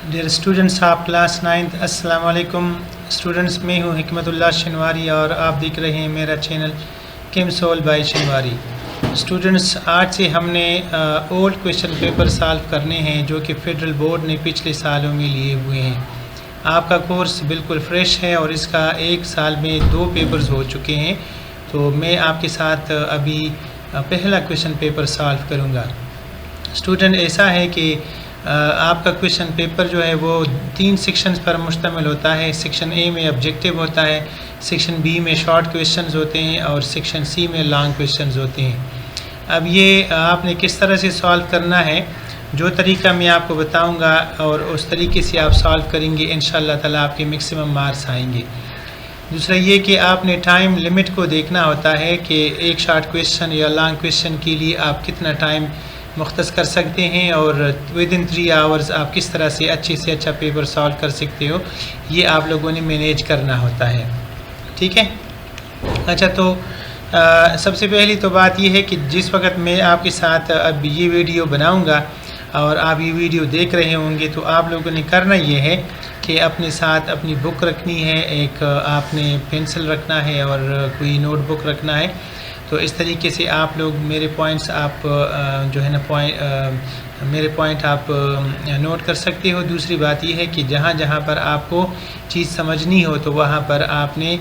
Dear students of class 9th अस्सलाम वालेकुम students. मैं हूँ हिकमतुल्लाह शनवारी और आप देख रहे हैं मेरा चैनल केमसोल बाय शनवारी। स्टूडेंट्स, आज से हमने ओल्ड क्वेश्चन पेपर सॉल्व करने हैं जो कि फेडरल बोर्ड ने पिछले सालों में लिए हुए हैं। आपका कोर्स बिल्कुल फ्रेश है और इसका एक साल में 2 पेपर्स हो चुके हैं। तो मैं आपके साथ अभी पहला क्वेश्चन पेपर सॉल्व करूँगा। स्टूडेंट, ऐसा है कि आपका क्वेश्चन पेपर जो है वो 3 सेक्शंस पर मुश्तमिल होता है। सेक्शन ए में ऑब्जेक्टिव होता है, सेक्शन बी में शॉर्ट क्वेश्चंस होते हैं और सेक्शन सी में लॉन्ग क्वेश्चंस होते हैं। अब ये आपने किस तरह से सॉल्व करना है, जो तरीका मैं आपको बताऊंगा और उस तरीके से आप सॉल्व करेंगे, इंशाअल्लाह ताला आपके मैक्सिमम मार्क्स आएंगे। दूसरा ये कि आपने टाइम लिमिट को देखना होता है कि एक शॉर्ट क्वेश्चन या लॉन्ग क्वेश्चन के लिए आप कितना टाइम मुख्तस कर सकते हैं और विद इन 3 आवर्स आप किस तरह से अच्छा पेपर सॉल्व कर सकते हो, ये आप लोगों ने मैनेज करना होता है। ठीक है। अच्छा, तो सबसे पहली तो बात यह है कि जिस वक्त मैं आपके साथ अब ये वीडियो बनाऊंगा और आप ये वीडियो देख रहे होंगे, तो आप लोगों ने करना ये है कि अपने साथ अपनी बुक रखनी है, एक आपने पेंसिल रखना है और कोई नोटबुक रखना है। तो इस तरीके से आप लोग मेरे पॉइंट्स आप जो है ना मेरे पॉइंट आप नोट कर सकते हो। दूसरी बात यह है कि जहाँ जहाँ पर आपको चीज़ समझनी हो तो वहाँ पर आपने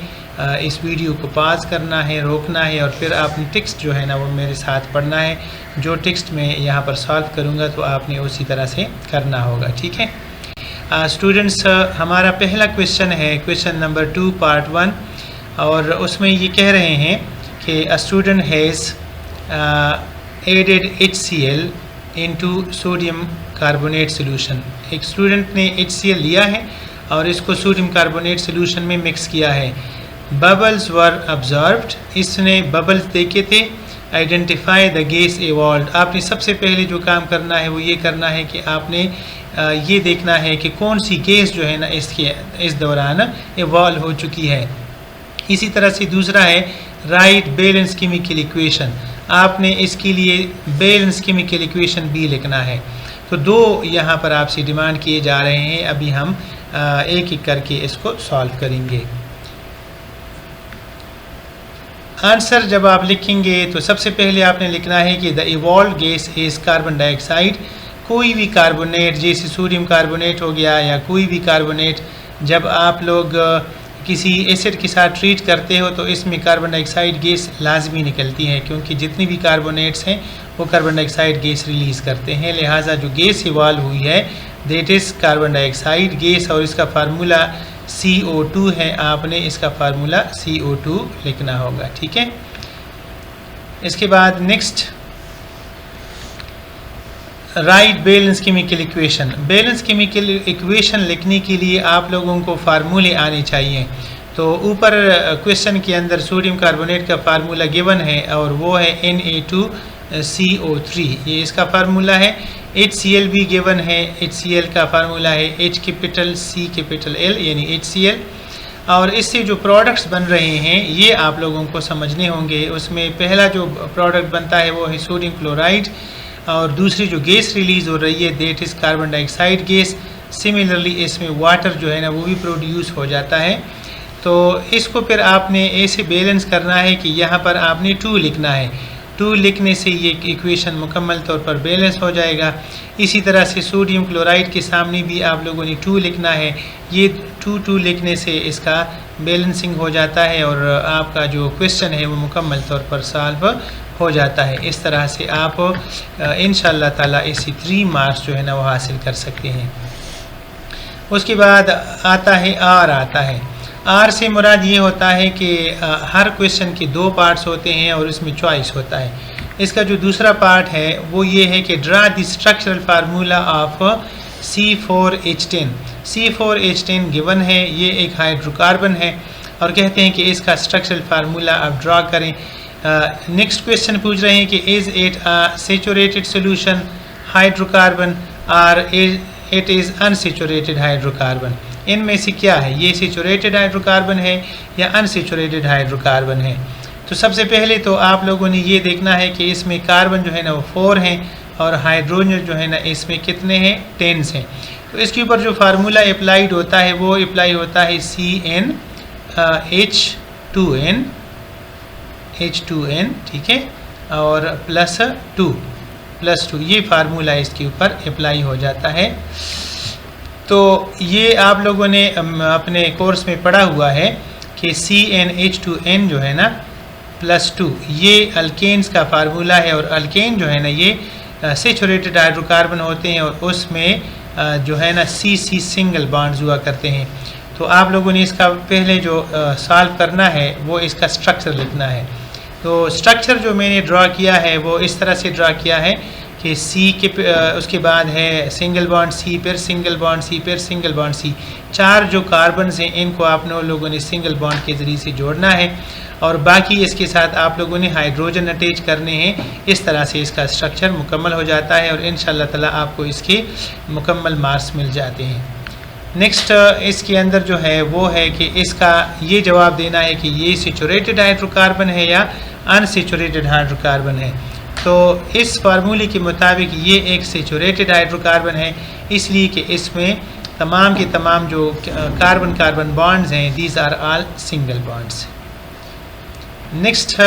इस वीडियो को पॉज करना है, रोकना है और फिर आपने टेक्स्ट जो है ना वो मेरे साथ पढ़ना है। जो टेक्स्ट मैं यहाँ पर सॉल्व करूँगा तो आपने उसी तरह से करना होगा। ठीक है। स्टूडेंट्स, हमारा पहला क्वेश्चन है क्वेश्चन नंबर 2 पार्ट 1 और उसमें ये कह रहे हैं कि a student has added HCl into sodium carbonate solution। एक स्टूडेंट ने HCl लिया है और इसको सोडियम कार्बोनेट सोल्यूशन में मिक्स किया है। बबल्स वर ऑब्जर्व्ड, इसने बबल्स देखे थे। आइडेंटिफाई द गैस इवॉल्व्ड, आपने सबसे पहले जो काम करना है वो ये करना है कि आपने ये देखना है कि कौन सी गैस जो है ना इस दौरान इवॉल्व हो चुकी है। इसी तरह से दूसरा है राइट बैलेंस केमिकल इक्वेशन, आपने इसके लिए बैलेंस केमिकल इक्वेशन भी लिखना है। तो 2 यहाँ पर आपसे डिमांड किए जा रहे हैं। अभी हम एक एक करके इसको सॉल्व करेंगे। आंसर जब आप लिखेंगे तो सबसे पहले आपने लिखना है कि the evolve gas is carbon dioxide. कोई भी कार्बोनेट, जैसे सोडियम कार्बोनेट हो गया या कोई भी कार्बोनेट, जब आप लोग किसी एसिड के साथ ट्रीट करते हो तो इसमें कार्बन डाइऑक्साइड गैस लाजमी निकलती है, क्योंकि जितनी भी कार्बोनेट्स हैं वो कार्बन डाइऑक्साइड गैस रिलीज़ करते हैं। लिहाजा जो गैस इवॉल्व हुई है that is carbon dioxide gas और इसका फार्मूला CO2 है। आपने इसका फार्मूला CO2 लिखना होगा। ठीक है। इसके बाद next, right balance chemical equation. Balance chemical equation लिखने के लिए आप लोगों को फार्मूले आने चाहिए। तो ऊपर क्वेश्चन के अंदर सोडियम कार्बोनेट का फार्मूला गिवन है और वो है Na2CO3, ये इसका फार्मूला है। HCl भी गिवन है, HCl का फार्मूला है HCl यानी HCl। और इससे जो प्रोडक्ट्स बन रहे हैं ये आप लोगों को समझने होंगे। उसमें पहला जो प्रोडक्ट बनता है वो है सोडियम क्लोराइड और दूसरी जो गैस रिलीज़ हो रही है that is carbon dioxide gas. Similarly इसमें वाटर जो है ना वो भी प्रोड्यूस हो जाता है। तो इसको फिर आपने ऐसे बैलेंस करना है कि यहाँ पर आपने 2 लिखना है। 2 लिखने से ये इक्वेशन मुकम्मल तौर पर बैलेंस हो जाएगा। इसी तरह से सोडियम क्लोराइड के सामने भी आप लोगों ने 2 लिखना है। ये 2 लिखने से इसका बैलेंसिंग हो जाता है और आपका जो क्वेश्चन है वो मुकम्मल तौर पर सॉल्व हो जाता है। इस तरह से आप इंशाअल्लाह ताला इसी 3 मार्क्स जो है ना वो हासिल कर सकते हैं। उसके बाद आता है आर से मुराद ये होता है कि हर क्वेश्चन के 2 पार्ट्स होते हैं और इसमें चॉइस होता है। इसका जो दूसरा पार्ट है वो ये है कि draw the structural formula of C4H10। C4H10 given है, ये एक हाइड्रोकार्बन है और कहते हैं कि इसका स्ट्रक्चरल फार्मूला आप ड्रा करें। नेक्स्ट क्वेश्चन पूछ रहे हैं कि is it a saturated solution hydrocarbon और इट इज़ अनसैचुरेटेड हाइड्रोकार्बन। इनमें से क्या है, ये सैचुरेटेड हाइड्रोकार्बन है या अनसैचुरेटेड हाइड्रोकार्बन है। तो सबसे पहले तो आप लोगों ने ये देखना है कि इसमें कार्बन जो है ना वो 4 हैं और हाइड्रोजन जो है ना इसमें कितने हैं, 10 हैं। तो इसके ऊपर जो फार्मूला अप्लाइड होता है वो अप्लाई होता है CnH2n, ठीक है, और +2 ये फार्मूला इसके ऊपर अप्लाई हो जाता है। तो ये आप लोगों ने अपने कोर्स में पढ़ा हुआ है कि CnH2n जो है ना +2 ये अल्केन्स का फार्मूला है, और अल्केन जो है ना ये सैचुरेटेड हाइड्रोकार्बन होते हैं और उसमें जो है ना C सिंगल बॉन्ड्स हुआ करते हैं। तो आप लोगों ने इसका पहले जो सॉल्व करना है वो इसका स्ट्रक्चर लिखना है। तो स्ट्रक्चर जो मैंने ड्रा किया है वो इस तरह से ड्रा किया है कि C के उसके बाद है सिंगल बॉन्ड C, फिर सिंगल बॉन्ड C, फिर सिंगल बॉन्ड C। 4 जो कार्बन्स हैं इनको आप लोगों ने सिंगल बॉन्ड के ज़रिए से जोड़ना है, और बाकी इसके साथ आप लोगों ने हाइड्रोजन अटैच करने हैं। इस तरह से इसका स्ट्रक्चर मुकम्मल हो जाता है और इंशाअल्लाह ताला आपको इसके मुकम्मल मार्क्स मिल जाते हैं। नेक्स्ट इसके अंदर जो है वो है कि इसका ये जवाब देना है कि ये सैचुरेटेड हाइड्रोकार्बन है या अनसैचुरेटेड हाइड्रोकार्बन है। तो इस फार्मूले के मुताबिक ये एक सैचुरेटेड हाइड्रोकार्बन है, इसलिए कि इसमें तमाम के तमाम जो कार्बन कार्बन बॉन्ड्स हैं these are all single bonds. Next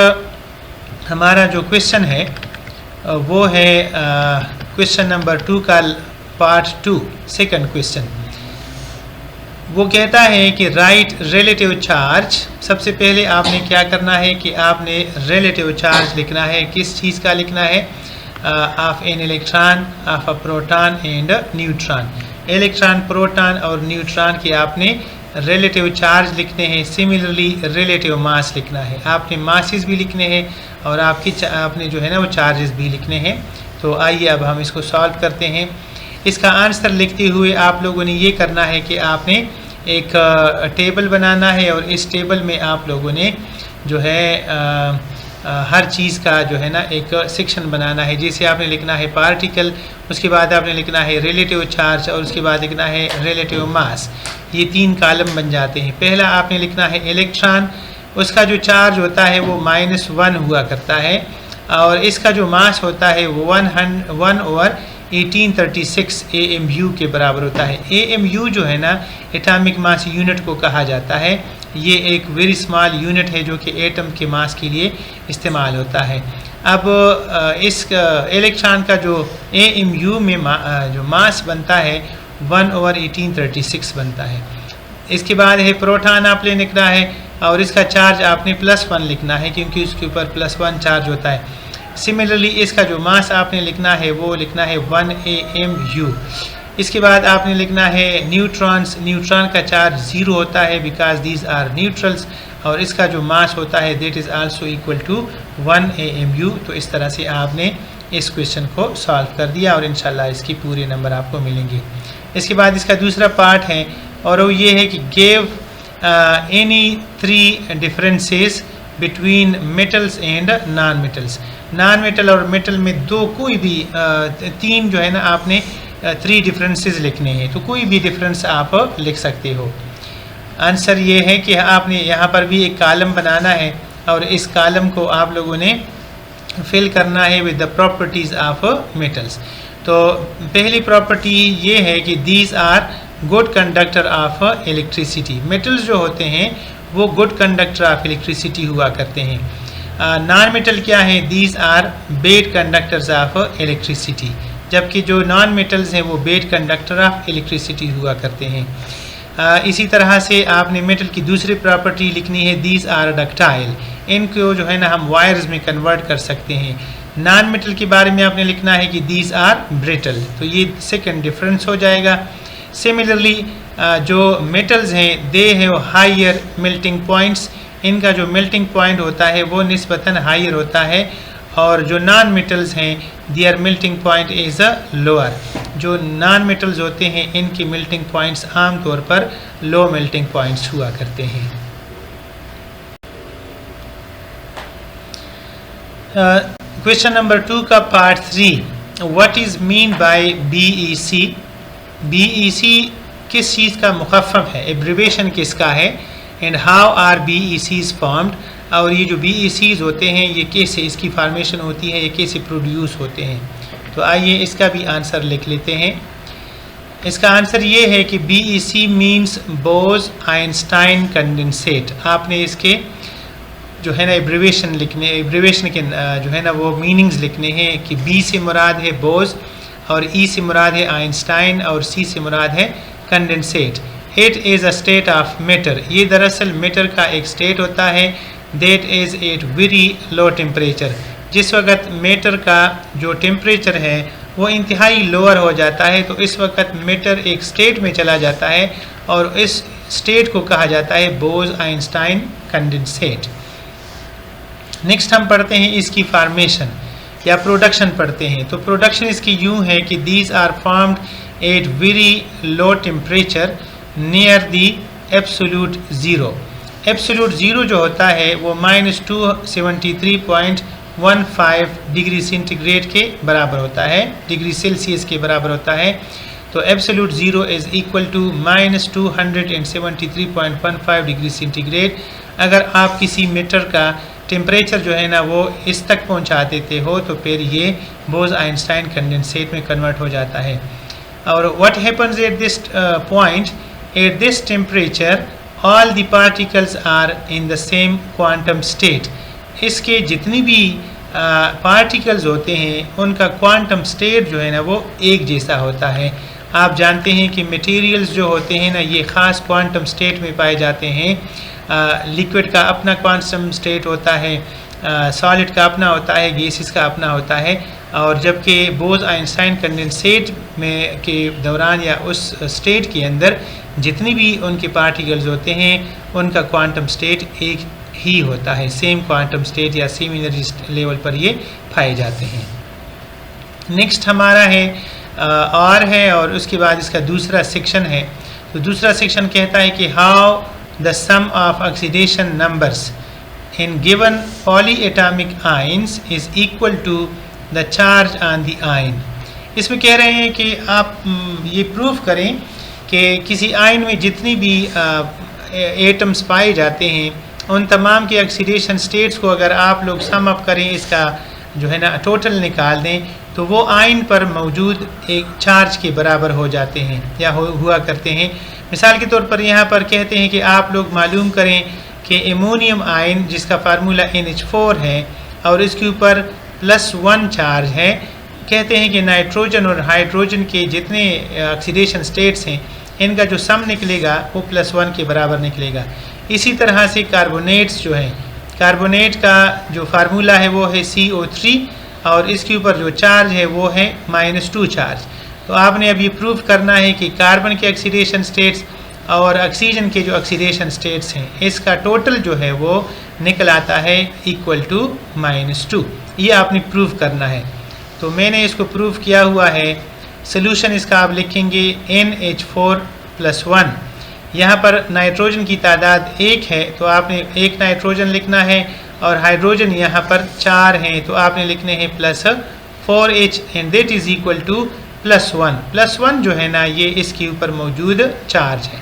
हमारा जो क्वेश्चन है वो है क्वेश्चन नंबर 2 का पार्ट 2 सेकंड क्वेश्चन। वो कहता है कि राइट रिलेटिव चार्ज। सबसे पहले आपने क्या करना है कि आपने रिलेटिव चार्ज लिखना है। किस चीज़ का लिखना है? Of an electron, of a proton and neutron. Electron, proton और न्यूट्रॉन के आपने रिलेटिव चार्ज लिखने हैं। सिमिलरली रिलेटिव मास लिखना है। आपने मासेस भी लिखने हैं और आपने जो है ना वो चार्जेस भी लिखने हैं। तो आइए अब हम इसको सॉल्व करते हैं। इसका आंसर लिखते हुए आप लोगों ने ये करना है कि आपने एक टेबल बनाना है और इस टेबल में आप लोगों ने जो है हर चीज़ का जो है ना एक सेक्शन बनाना है। जैसे आपने लिखना है पार्टिकल, उसके बाद आपने लिखना है रिलेटिव चार्ज और उसके बाद लिखना है रिलेटिव मास। ये 3 कॉलम बन जाते हैं। पहला आपने लिखना है इलेक्ट्रॉन, उसका जो चार्ज होता है वो -1 हुआ करता है और इसका जो मास होता है वो 1/1836 AMU के बराबर होता है। AMU जो है ना एटॉमिक मास यूनिट को कहा जाता है। ये एक वेरी स्मॉल यूनिट है जो कि एटम के मास के लिए इस्तेमाल होता है। अब इस इलेक्ट्रॉन का जो AMU में जो मास बनता है 1/1836 बनता है। इसके बाद है प्रोटॉन आपने लिखना है और इसका चार्ज आपने +1 लिखना है क्योंकि उसके ऊपर +1 चार्ज होता है। सिमिलरली इसका जो मास आपने लिखना है वो लिखना है 1 AMU। इसके बाद आपने लिखना है न्यूट्रॉन्स। न्यूट्रॉन का चार्ज 0 होता है बिकॉज दीज आर न्यूट्रल्स और इसका जो मास होता है that is also equal to 1 AMU। तो इस तरह से आपने इस क्वेश्चन को सॉल्व कर दिया और इंशाल्लाह इसके पूरे नंबर आपको मिलेंगे। इसके बाद इसका दूसरा पार्ट है और वो ये है कि gave any 3 differences between metals and non metals. Non metal और मेटल में कोई भी 3 जो है ना आपने 3 डिफरेंसेस लिखने हैं। तो कोई भी डिफरेंस आप लिख सकते हो। आंसर ये है कि आपने यहाँ पर भी एक कॉलम बनाना है और इस कॉलम को आप लोगों ने फिल करना है with the properties of metals. तो पहली प्रॉपर्टी ये है कि these are good conductor of electricity. Metals जो होते हैं वो गुड कंडक्टर ऑफ इलेक्ट्रिसिटी हुआ करते हैं। नॉन मेटल क्या है? These are bad conductors of electricity. जबकि जो नॉन मेटल्स हैं वो बेड कंडक्टर ऑफ इलेक्ट्रिसिटी हुआ करते हैं। इसी तरह से आपने मेटल की दूसरी प्रॉपर्टी लिखनी है दीज आर डक्टाइल। इनको जो है ना हम वायर्स में कन्वर्ट कर सकते हैं। नॉन मेटल के बारे में आपने लिखना है कि दीज आर ब्रिटल। तो ये सेकंड डिफरेंस हो जाएगा। सिमिलरली जो मेटल्स हैं they have higher melting points. इनका जो मेल्टिंग पॉइंट होता है वो निस्बतन हायर होता है और जो नॉन मेटल्स हैं their melting point is a lower. जो नॉन मेटल्स होते हैं इनकी मेल्टिंग पॉइंट्स आम तौर पर लो मेल्टिंग पॉइंट्स हुआ करते हैं। क्वेश्चन नंबर 2 का part 3, what is mean bye BEC। BEC किस चीज़ का मुखफ़फ़ है, एब्रिवेशन किसका है, and how are BECs formed. और ये जो BECs होते हैं ये कैसे इसकी फॉर्मेशन होती है, ये कैसे प्रोड्यूस होते हैं। तो आइए इसका भी आंसर लिख लेते हैं। इसका आंसर ये है कि BEC मीन्स बोज आइंस्टाइन कंडेंसेट। आपने इसके जो है ना एब्रीवेशन के जो है ना वो मीनिंग्स लिखने हैं कि B से मुराद है बोज और E से मुराद है आइंस्टाइन और C से मुराद है condensate. It is a state of matter. ये दरअसल मैटर का एक स्टेट होता है that is at very low temperature. जिस वक्त मैटर का जो टेम्परेचर है वो इंतहाई लोअर हो जाता है तो इस वक्त मैटर एक स्टेट में चला जाता है और इस स्टेट को कहा जाता है बोज आइंस्टाइन कंडेंसेट। नेक्स्ट हम पढ़ते हैं इसकी फॉर्मेशन या प्रोडक्शन पढ़ते हैं। तो प्रोडक्शन इसकी यूँ है कि these are formed at very low temperature near the absolute zero. Absolute zero जो होता है वो -273.15 डिग्री सेंटीग्रेड के बराबर होता है, डिग्री सेल्सियस के बराबर होता है। तो absolute zero is equal to -273.15 degree centigrade. अगर आप किसी मैटर का टेम्परेचर जो है ना वो इस तक पहुंचा देते हो तो फिर ये बोज आइंस्टाइन कंडेंसेट में कन्वर्ट हो जाता है। और what happens at this point, at this temperature all the particles are in the same quantum state. इसके जितनी भी पार्टिकल्स होते हैं उनका क्वांटम स्टेट जो है ना वो एक जैसा होता है। आप जानते हैं कि मटेरियल्स जो होते हैं ना ये ख़ास क्वांटम स्टेट में पाए जाते हैं। लिक्विड का अपना क्वांटम स्टेट होता है, सॉलिड का अपना होता है, गैसेस का अपना होता है। और जबकि बोज आइंस्टाइन कंडेंसेट में के दौरान या उस स्टेट के अंदर जितनी भी उनके पार्टिकल्स होते हैं उनका क्वांटम स्टेट एक ही होता है, सेम क्वांटम स्टेट या सेम एनर्जी लेवल पर ये पाए जाते हैं। नेक्स्ट हमारा है और है और उसके बाद इसका दूसरा सेक्शन है। तो दूसरा सेक्शन कहता है कि how the sum of oxidation numbers in given polyatomic ions is equal to the charge on the ion. इसमें कह रहे हैं कि आप ये प्रूव करें कि किसी आयन में जितनी भी एटम्स पाए जाते हैं उन तमाम के ऑक्सीडेशन स्टेट्स को अगर आप लोग सम अप करें, इसका जो है ना टोटल निकाल दें तो वो आयन पर मौजूद एक चार्ज के बराबर हो जाते हैं या हुआ करते हैं। मिसाल के तौर पर यहाँ पर कहते हैं कि आप लोग मालूम करें कि एमोनियम आयन जिसका फार्मूला NH4 है और इसके ऊपर +1 चार्ज है, कहते हैं कि नाइट्रोजन और हाइड्रोजन के जितने ऑक्सीडेशन स्टेट्स हैं इनका जो सम निकलेगा वो +1 के बराबर निकलेगा। इसी तरह से कार्बोनेट्स जो हैं, कार्बोनेट का जो फार्मूला है वो है CO3 और इसके ऊपर जो चार्ज है वो है -2 चार्ज। तो आपने अब ये प्रूव करना है कि कार्बन के ऑक्सीडेशन स्टेट्स और ऑक्सीजन के जो ऑक्सीडेशन स्टेट्स हैं इसका टोटल जो है वो निकल आता है इक्वल टू -2। ये आपने प्रूव करना है। तो मैंने इसको प्रूव किया हुआ है। सोल्यूशन इसका आप लिखेंगे NH4+1। यहाँ पर नाइट्रोजन की तादाद 1 है तो आपने 1 नाइट्रोजन लिखना है और हाइड्रोजन यहाँ पर 4 हैं तो आपने लिखने हैं +4H and that is equal to +1। +1 जो है ना ये इसके ऊपर मौजूद चार्ज है।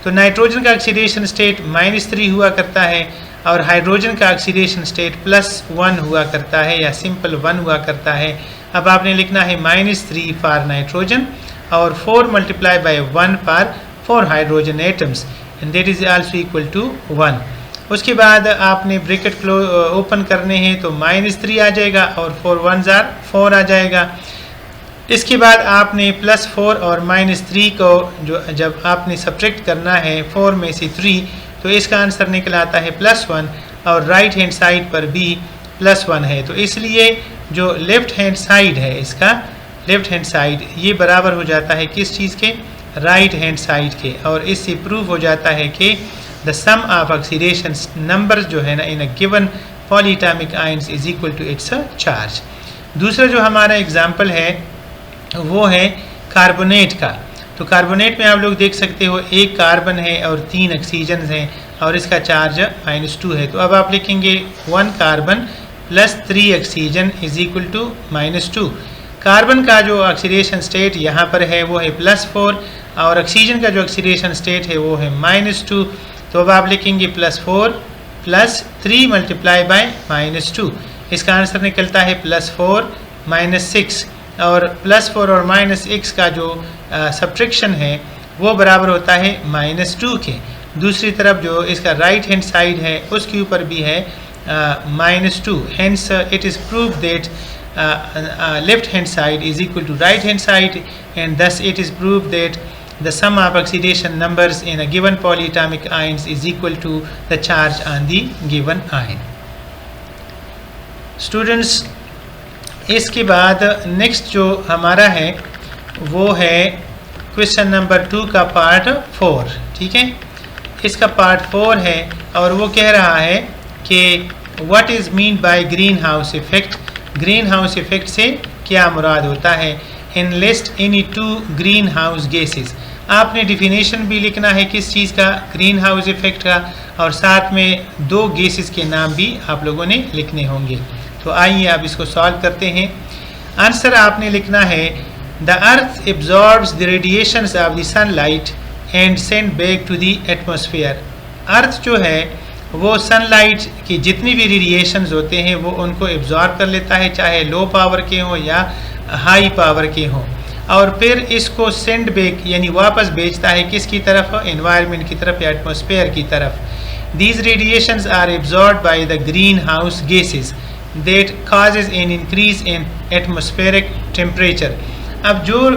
तो नाइट्रोजन का ऑक्सीडेशन स्टेट -3 हुआ करता है और हाइड्रोजन का ऑक्सीडेशन स्टेट +1 हुआ करता है या सिंपल 1 हुआ करता है। अब आपने लिखना है -3 फॉर नाइट्रोजन और 4 × 1 for 4 hydrogen atoms and that is also equal to 1। उसके बाद आपने ब्रैकेट ओपन करने हैं तो -3 आ जाएगा और 4 1s are 4 आ जाएगा। इसके बाद आपने +4 और -3 को जो जब आपने सब्ट्रैक्ट करना है 4 में से 3 तो इसका आंसर निकल आता है +1 और राइट हैंड साइड पर भी +1 है। तो इसलिए जो लेफ़्ट हैंड साइड है इसका, लेफ़्ट हैंड साइड ये बराबर हो जाता है किस चीज़ के, राइट हैंड साइड के। और इससे प्रूव हो जाता है कि the sum of oxidation numbers जो है ना in a given polyatomic ions is equal to its charge. दूसरा जो हमारा एग्जाम्पल है वो है कार्बोनेट का। तो कार्बोनेट में आप लोग देख सकते हो 1 कार्बन है और 3 ऑक्सीजन हैं और इसका चार्ज -2 है। तो अब आप लिखेंगे 1 carbon +3 oxygen is equal to -2। Carbon का जो ऑक्सीडेशन स्टेट यहाँ पर है वो है +4 और ऑक्सीजन का जो ऑक्सीडेशन स्टेट है वो है -2। तो अब आप लिखेंगे +4 + 3 × -2। इसका आंसर निकलता है +4 - 6 और +4 और -x का जो सब्ट्रैक्शन है वो बराबर होता है -2 के। दूसरी तरफ जो इसका राइट हैंड साइड है उसके ऊपर भी है -2। Hence it is prove that left hand side is equal to right hand side, and thus it is proved that the sum of oxidation numbers in a given polyatomic ions is equal to the charge on the given ion. Students, इसके बाद next जो हमारा है वो है question number 2 का part 4। ठीक है, इसका पार्ट 4 है और वो कह रहा है कि what is mean by green house effect. Green house effect से क्या मुराद होता है। In list any 2 green house gases. आपने डिफिनेशन भी लिखना है किस चीज़ का, ग्रीन हाउस इफेक्ट का, और साथ में 2 गैसेस के नाम भी आप लोगों ने लिखने होंगे। तो आइए अब इसको सॉल्व करते हैं। आंसर आपने लिखना है the earth absorbs the radiations of the sunlight and send back to the atmosphere. Earth जो है वो सनलाइट की जितनी भी रेडिएशंस होते हैं वो उनको एब्जॉर्ब कर लेता है, चाहे लो पावर के हों या हाई पावर के हों, और फिर इसको सेंड बैक यानी वापस भेजता है किसकी तरफ, एनवायरनमेंट की तरफ या एटमॉस्फेयर की तरफ। These radiations are absorbed by the green house gases that causes an increase in atmospheric temperature. अब जो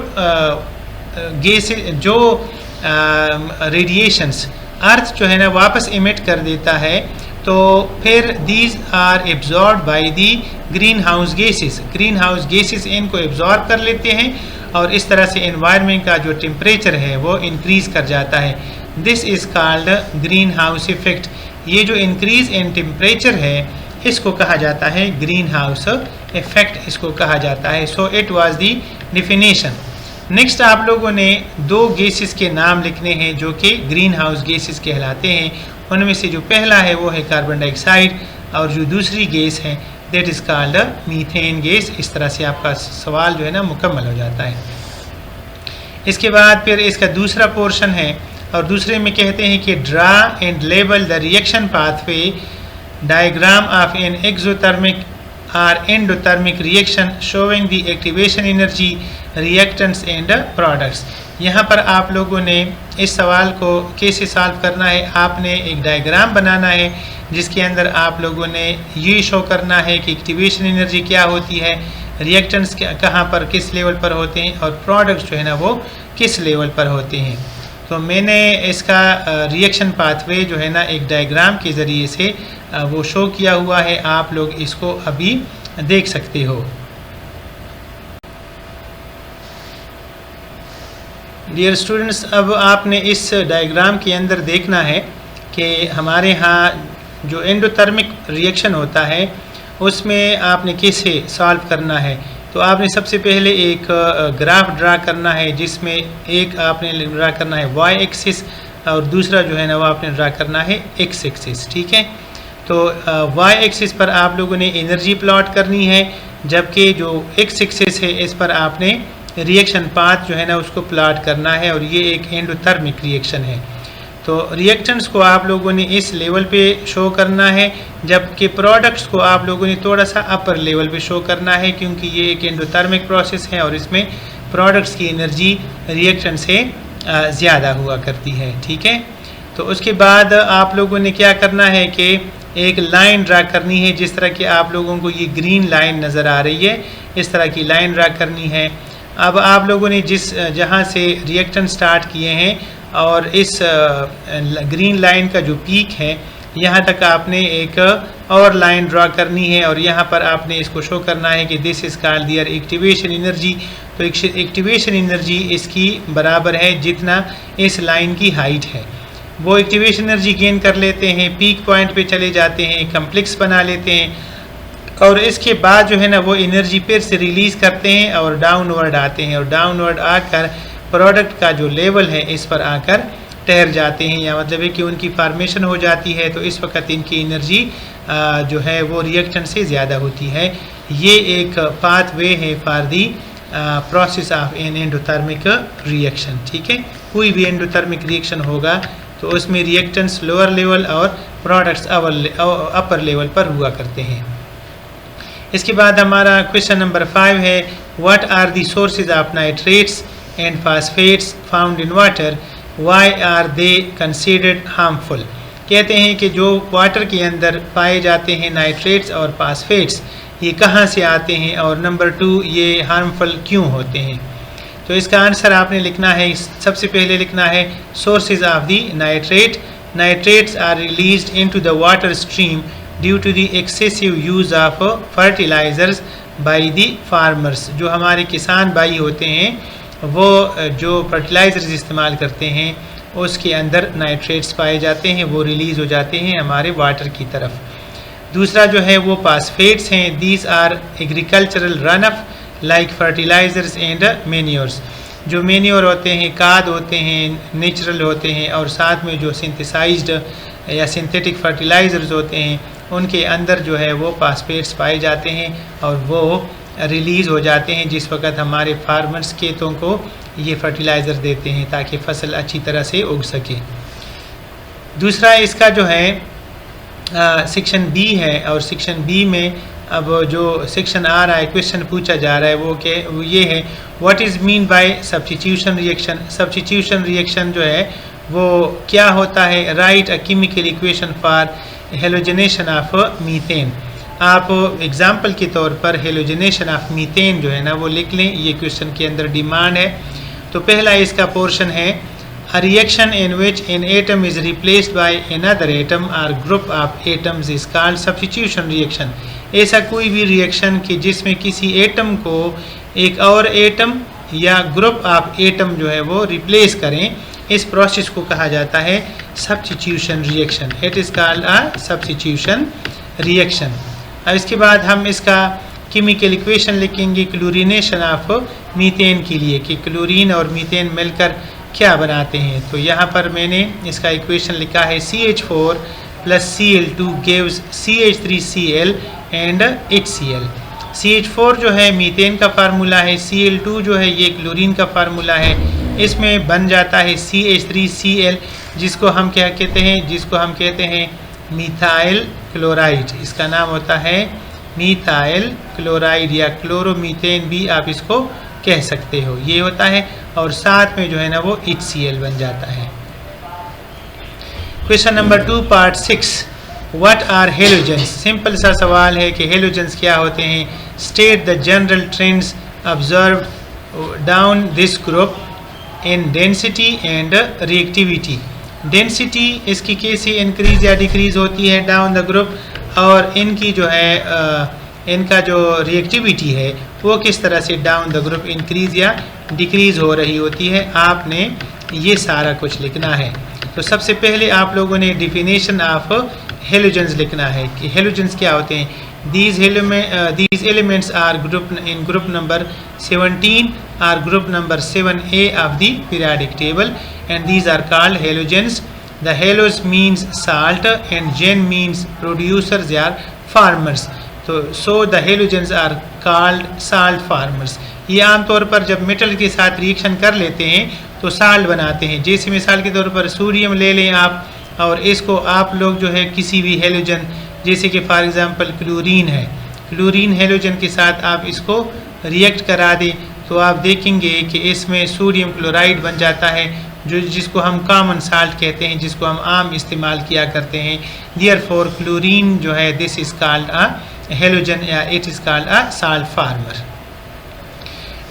गैसेस जो रेडिएशंस अर्थ जो है ना वापस इमिट कर देता है, तो फिर these are absorb by the green house gases. Green house gases इनको एब्जॉर्ब कर लेते हैं और इस तरह से एनवायरनमेंट का जो टेम्परेचर है वो इंक्रीज़ कर जाता है। This is called green house effect. ये जो इंक्रीज़ इन टेम्परेचर है इसको कहा जाता है ग्रीन हाउस इफेक्ट, इसको कहा जाता है। So it was the definition. Next आप लोगों ने 2 गैसेस के नाम लिखने हैं जो कि ग्रीन हाउस गैसेस कहलाते हैं। उनमें से जो पहला है वो है कार्बन डाइऑक्साइड, और जो दूसरी गैस है that is called methane gas. इस तरह से आपका सवाल जो है ना मुकम्मल हो जाता है। इसके बाद फिर इसका दूसरा पोर्शन है और दूसरे में कहते हैं कि draw and label the reaction pathway diagram of an exothermic और endothermic reaction showing the activation energy reactants and products. यहाँ पर आप लोगों ने इस सवाल को कैसे सॉल्व करना है, आपने एक डायग्राम बनाना है जिसके अंदर आप लोगों ने ये शो करना है कि एक्टिवेशन एनर्जी क्या होती है, रिएक्टेंट्स कहाँ पर किस लेवल पर होते हैं और प्रोडक्ट्स जो है ना वो किस लेवल पर होते हैं। तो मैंने इसका रिएक्शन पाथवे जो है ना एक डायग्राम के ज़रिए से वो शो किया हुआ है, आप लोग इसको अभी देख सकते हो। डियर स्टूडेंट्स, अब आपने इस डायग्राम के अंदर देखना है कि हमारे यहाँ जो एंडोथर्मिक रिएक्शन होता है उसमें आपने कैसे सॉल्व करना है। तो आपने सबसे पहले एक ग्राफ ड्रा करना है जिसमें एक आपने ड्रा करना है वाई एक्सिस और दूसरा जो है ना वो आपने ड्रा करना है एक्स एक्सिस। ठीक है, तो वाई एक्सिस पर आप लोगों ने एनर्जी प्लॉट करनी है, जबकि जो एक्स एक्सिस है इस पर आपने रिएक्शन पाथ जो है ना उसको प्लॉट करना है, और ये एक एंडोथर्मिक रिएक्शन है। तो रिएक्टेंट्स को आप लोगों ने इस लेवल पे शो करना है, जबकि प्रोडक्ट्स को आप लोगों ने थोड़ा सा अपर लेवल पे शो करना है, क्योंकि ये एक एंडोथर्मिक प्रोसेस है और इसमें प्रोडक्ट्स की एनर्जी रिएक्टेंट से ज़्यादा हुआ करती है। ठीक है, तो उसके बाद आप लोगों ने क्या करना है कि एक लाइन ड्रा करनी है, जिस तरह की आप लोगों को ये ग्रीन लाइन नज़र आ रही है, इस तरह की लाइन ड्रा करनी है। अब आप लोगों ने जहाँ से रिएक्टेंट स्टार्ट किए हैं और इस ग्रीन लाइन का जो पीक है यहाँ तक आपने एक और लाइन ड्रा करनी है, और यहाँ पर आपने इसको शो करना है कि this is called their activation energy. तो एक्टिवेशन एनर्जी इसकी बराबर है जितना इस लाइन की हाइट है। वो एक्टिवेशन एनर्जी गेन कर लेते हैं, पीक पॉइंट पे चले जाते हैं, कम्प्लेक्स बना लेते हैं, और इसके बाद जो है ना वो एनर्जी फिर से रिलीज़ करते हैं और डाउनवर्ड आते हैं, और डाउनवर्ड आकर प्रोडक्ट का जो लेवल है इस पर आकर ठहर जाते हैं, या मतलब है कि उनकी फार्मेशन हो जाती है। तो इस वक्त इनकी एनर्जी जो है वो रिएक्टेंट से ज़्यादा होती है। ये एक पाथ वे है for the process of an endothermic reaction. ठीक है, कोई भी एंडोथर्मिक रिएक्शन होगा तो उसमें रिएक्टेंट्स लोअर लेवल और प्रोडक्ट्स अपर लेवल पर हुआ करते हैं। इसके बाद हमारा क्वेश्चन नंबर 5 है, what are the sources of nitrates and phosphates found in water, why are they considered harmful. कहते हैं कि जो वाटर के अंदर पाए जाते हैं नाइट्रेट्स और फास्फेट्स, ये कहाँ से आते हैं, और नंबर 2 ये हार्मफुल क्यों होते हैं। तो इसका आंसर आपने लिखना है, सबसे पहले लिखना है sources of the nitrate. Nitrates are released into the water stream due to the excessive use of fertilisers by the farmers. जो हमारे किसान भाई होते हैं वो जो फर्टिलाइजर्स इस्तेमाल करते हैं उसके अंदर नाइट्रेट्स पाए जाते हैं, वो रिलीज़ हो जाते हैं हमारे वाटर की तरफ। दूसरा जो है वो फास्फेट्स हैं, these are agricultural run off like fertilisers and manures. जो मैन्योर होते हैं, खाद होते हैं, नेचुरल होते हैं, और साथ में जो सिंथेसाइज्ड या सिंथेटिक फर्टिलाइजर्स होते हैं उनके अंदर जो है वो फास्फेट्स पाए जाते हैं और वो रिलीज़ हो जाते हैं जिस वक्त हमारे फार्मर्स खेतों को ये फर्टिलाइज़र देते हैं ताकि फसल अच्छी तरह से उग सके। दूसरा इसका जो है सेक्शन बी है, और सेक्शन बी में अब जो सेक्शन आ रहा है, क्वेश्चन पूछा जा रहा है वो ये है, what is mean bye substitution reaction. Substitution reaction जो है वो क्या होता है, right a chemical equation for halogenation of methane. आप एग्जाम्पल के तौर पर हेलोजनेशन ऑफ मीथेन जो है ना वो लिख लें, ये क्वेश्चन के अंदर डिमांड है। तो पहला इसका पोर्शन है, a reaction in which an atom is replaced by another atom or group of atoms is called substitution reaction। ऐसा कोई भी रिएक्शन कि जिसमें किसी एटम को एक और एटम या ग्रुप ऑफ एटम जो है वो रिप्लेस करें, इस प्रोसेस को कहा जाता है substitution reaction. It is called a substitution reaction. अब इसके बाद हम इसका केमिकल इक्वेशन लिखेंगे क्लोरीनेशन ऑफ मीथेन के लिए कि क्लोरीन और मीथेन मिलकर क्या बनाते हैं। तो यहाँ पर मैंने इसका इक्वेशन लिखा है, CH4 + Cl2 gives CH3Cl and HCl। CH4 जो है मीथेन का फार्मूला है, Cl2 जो है ये क्लोरीन का फार्मूला है, इसमें बन जाता है CH3Cl जिसको हम क्या कहते हैं, मिथाइल क्लोराइड। इसका नाम होता है मिथाइल क्लोराइड या क्लोरोमीथेन भी आप इसको कह सकते हो, ये होता है, और साथ में जो है ना वो HCl बन जाता है। Question number 2 part 6, what are halogens. Simple सा सवाल है कि हेलोजेंस क्या होते हैं। State the general trends observe down this group in density and reactivity. Density इसकी कैसे इंक्रीज या डिक्रीज होती है डाउन द ग्रुप, और इनकी जो है इनका जो रिएक्टिविटी है वो किस तरह से डाउन द ग्रुप इंक्रीज या डिक्रीज हो रही होती है। आपने ये सारा कुछ लिखना है। तो सबसे पहले आप लोगों ने डिफिनेशन ऑफ हेलोजेंस लिखना है कि हेलोजेंस क्या होते हैं। These elements are group in group number 17 or group number 7A of the periodic table and these are called halogens. The halos means salt and gen means producers या formers. तो so the halogens are called salt formers. ये आमतौर पर जब metal के साथ reaction कर लेते हैं तो साल्ट बनाते हैं। जैसे मिसाल के तौर पर सोडियम ले लें आप, और इसको आप लोग जो है किसी भी हेलोजन, जैसे कि फॉर एग्जांपल क्लोरीन है, क्लोरीन हेलोजन के साथ आप इसको रिएक्ट करा दें तो आप देखेंगे कि इसमें सोडियम क्लोराइड बन जाता है, जिसको हम कॉमन साल्ट कहते हैं, जिसको हम आम इस्तेमाल किया करते हैं। देयरफॉर क्लोरीन जो है this is called a halogen या it is called a salt former.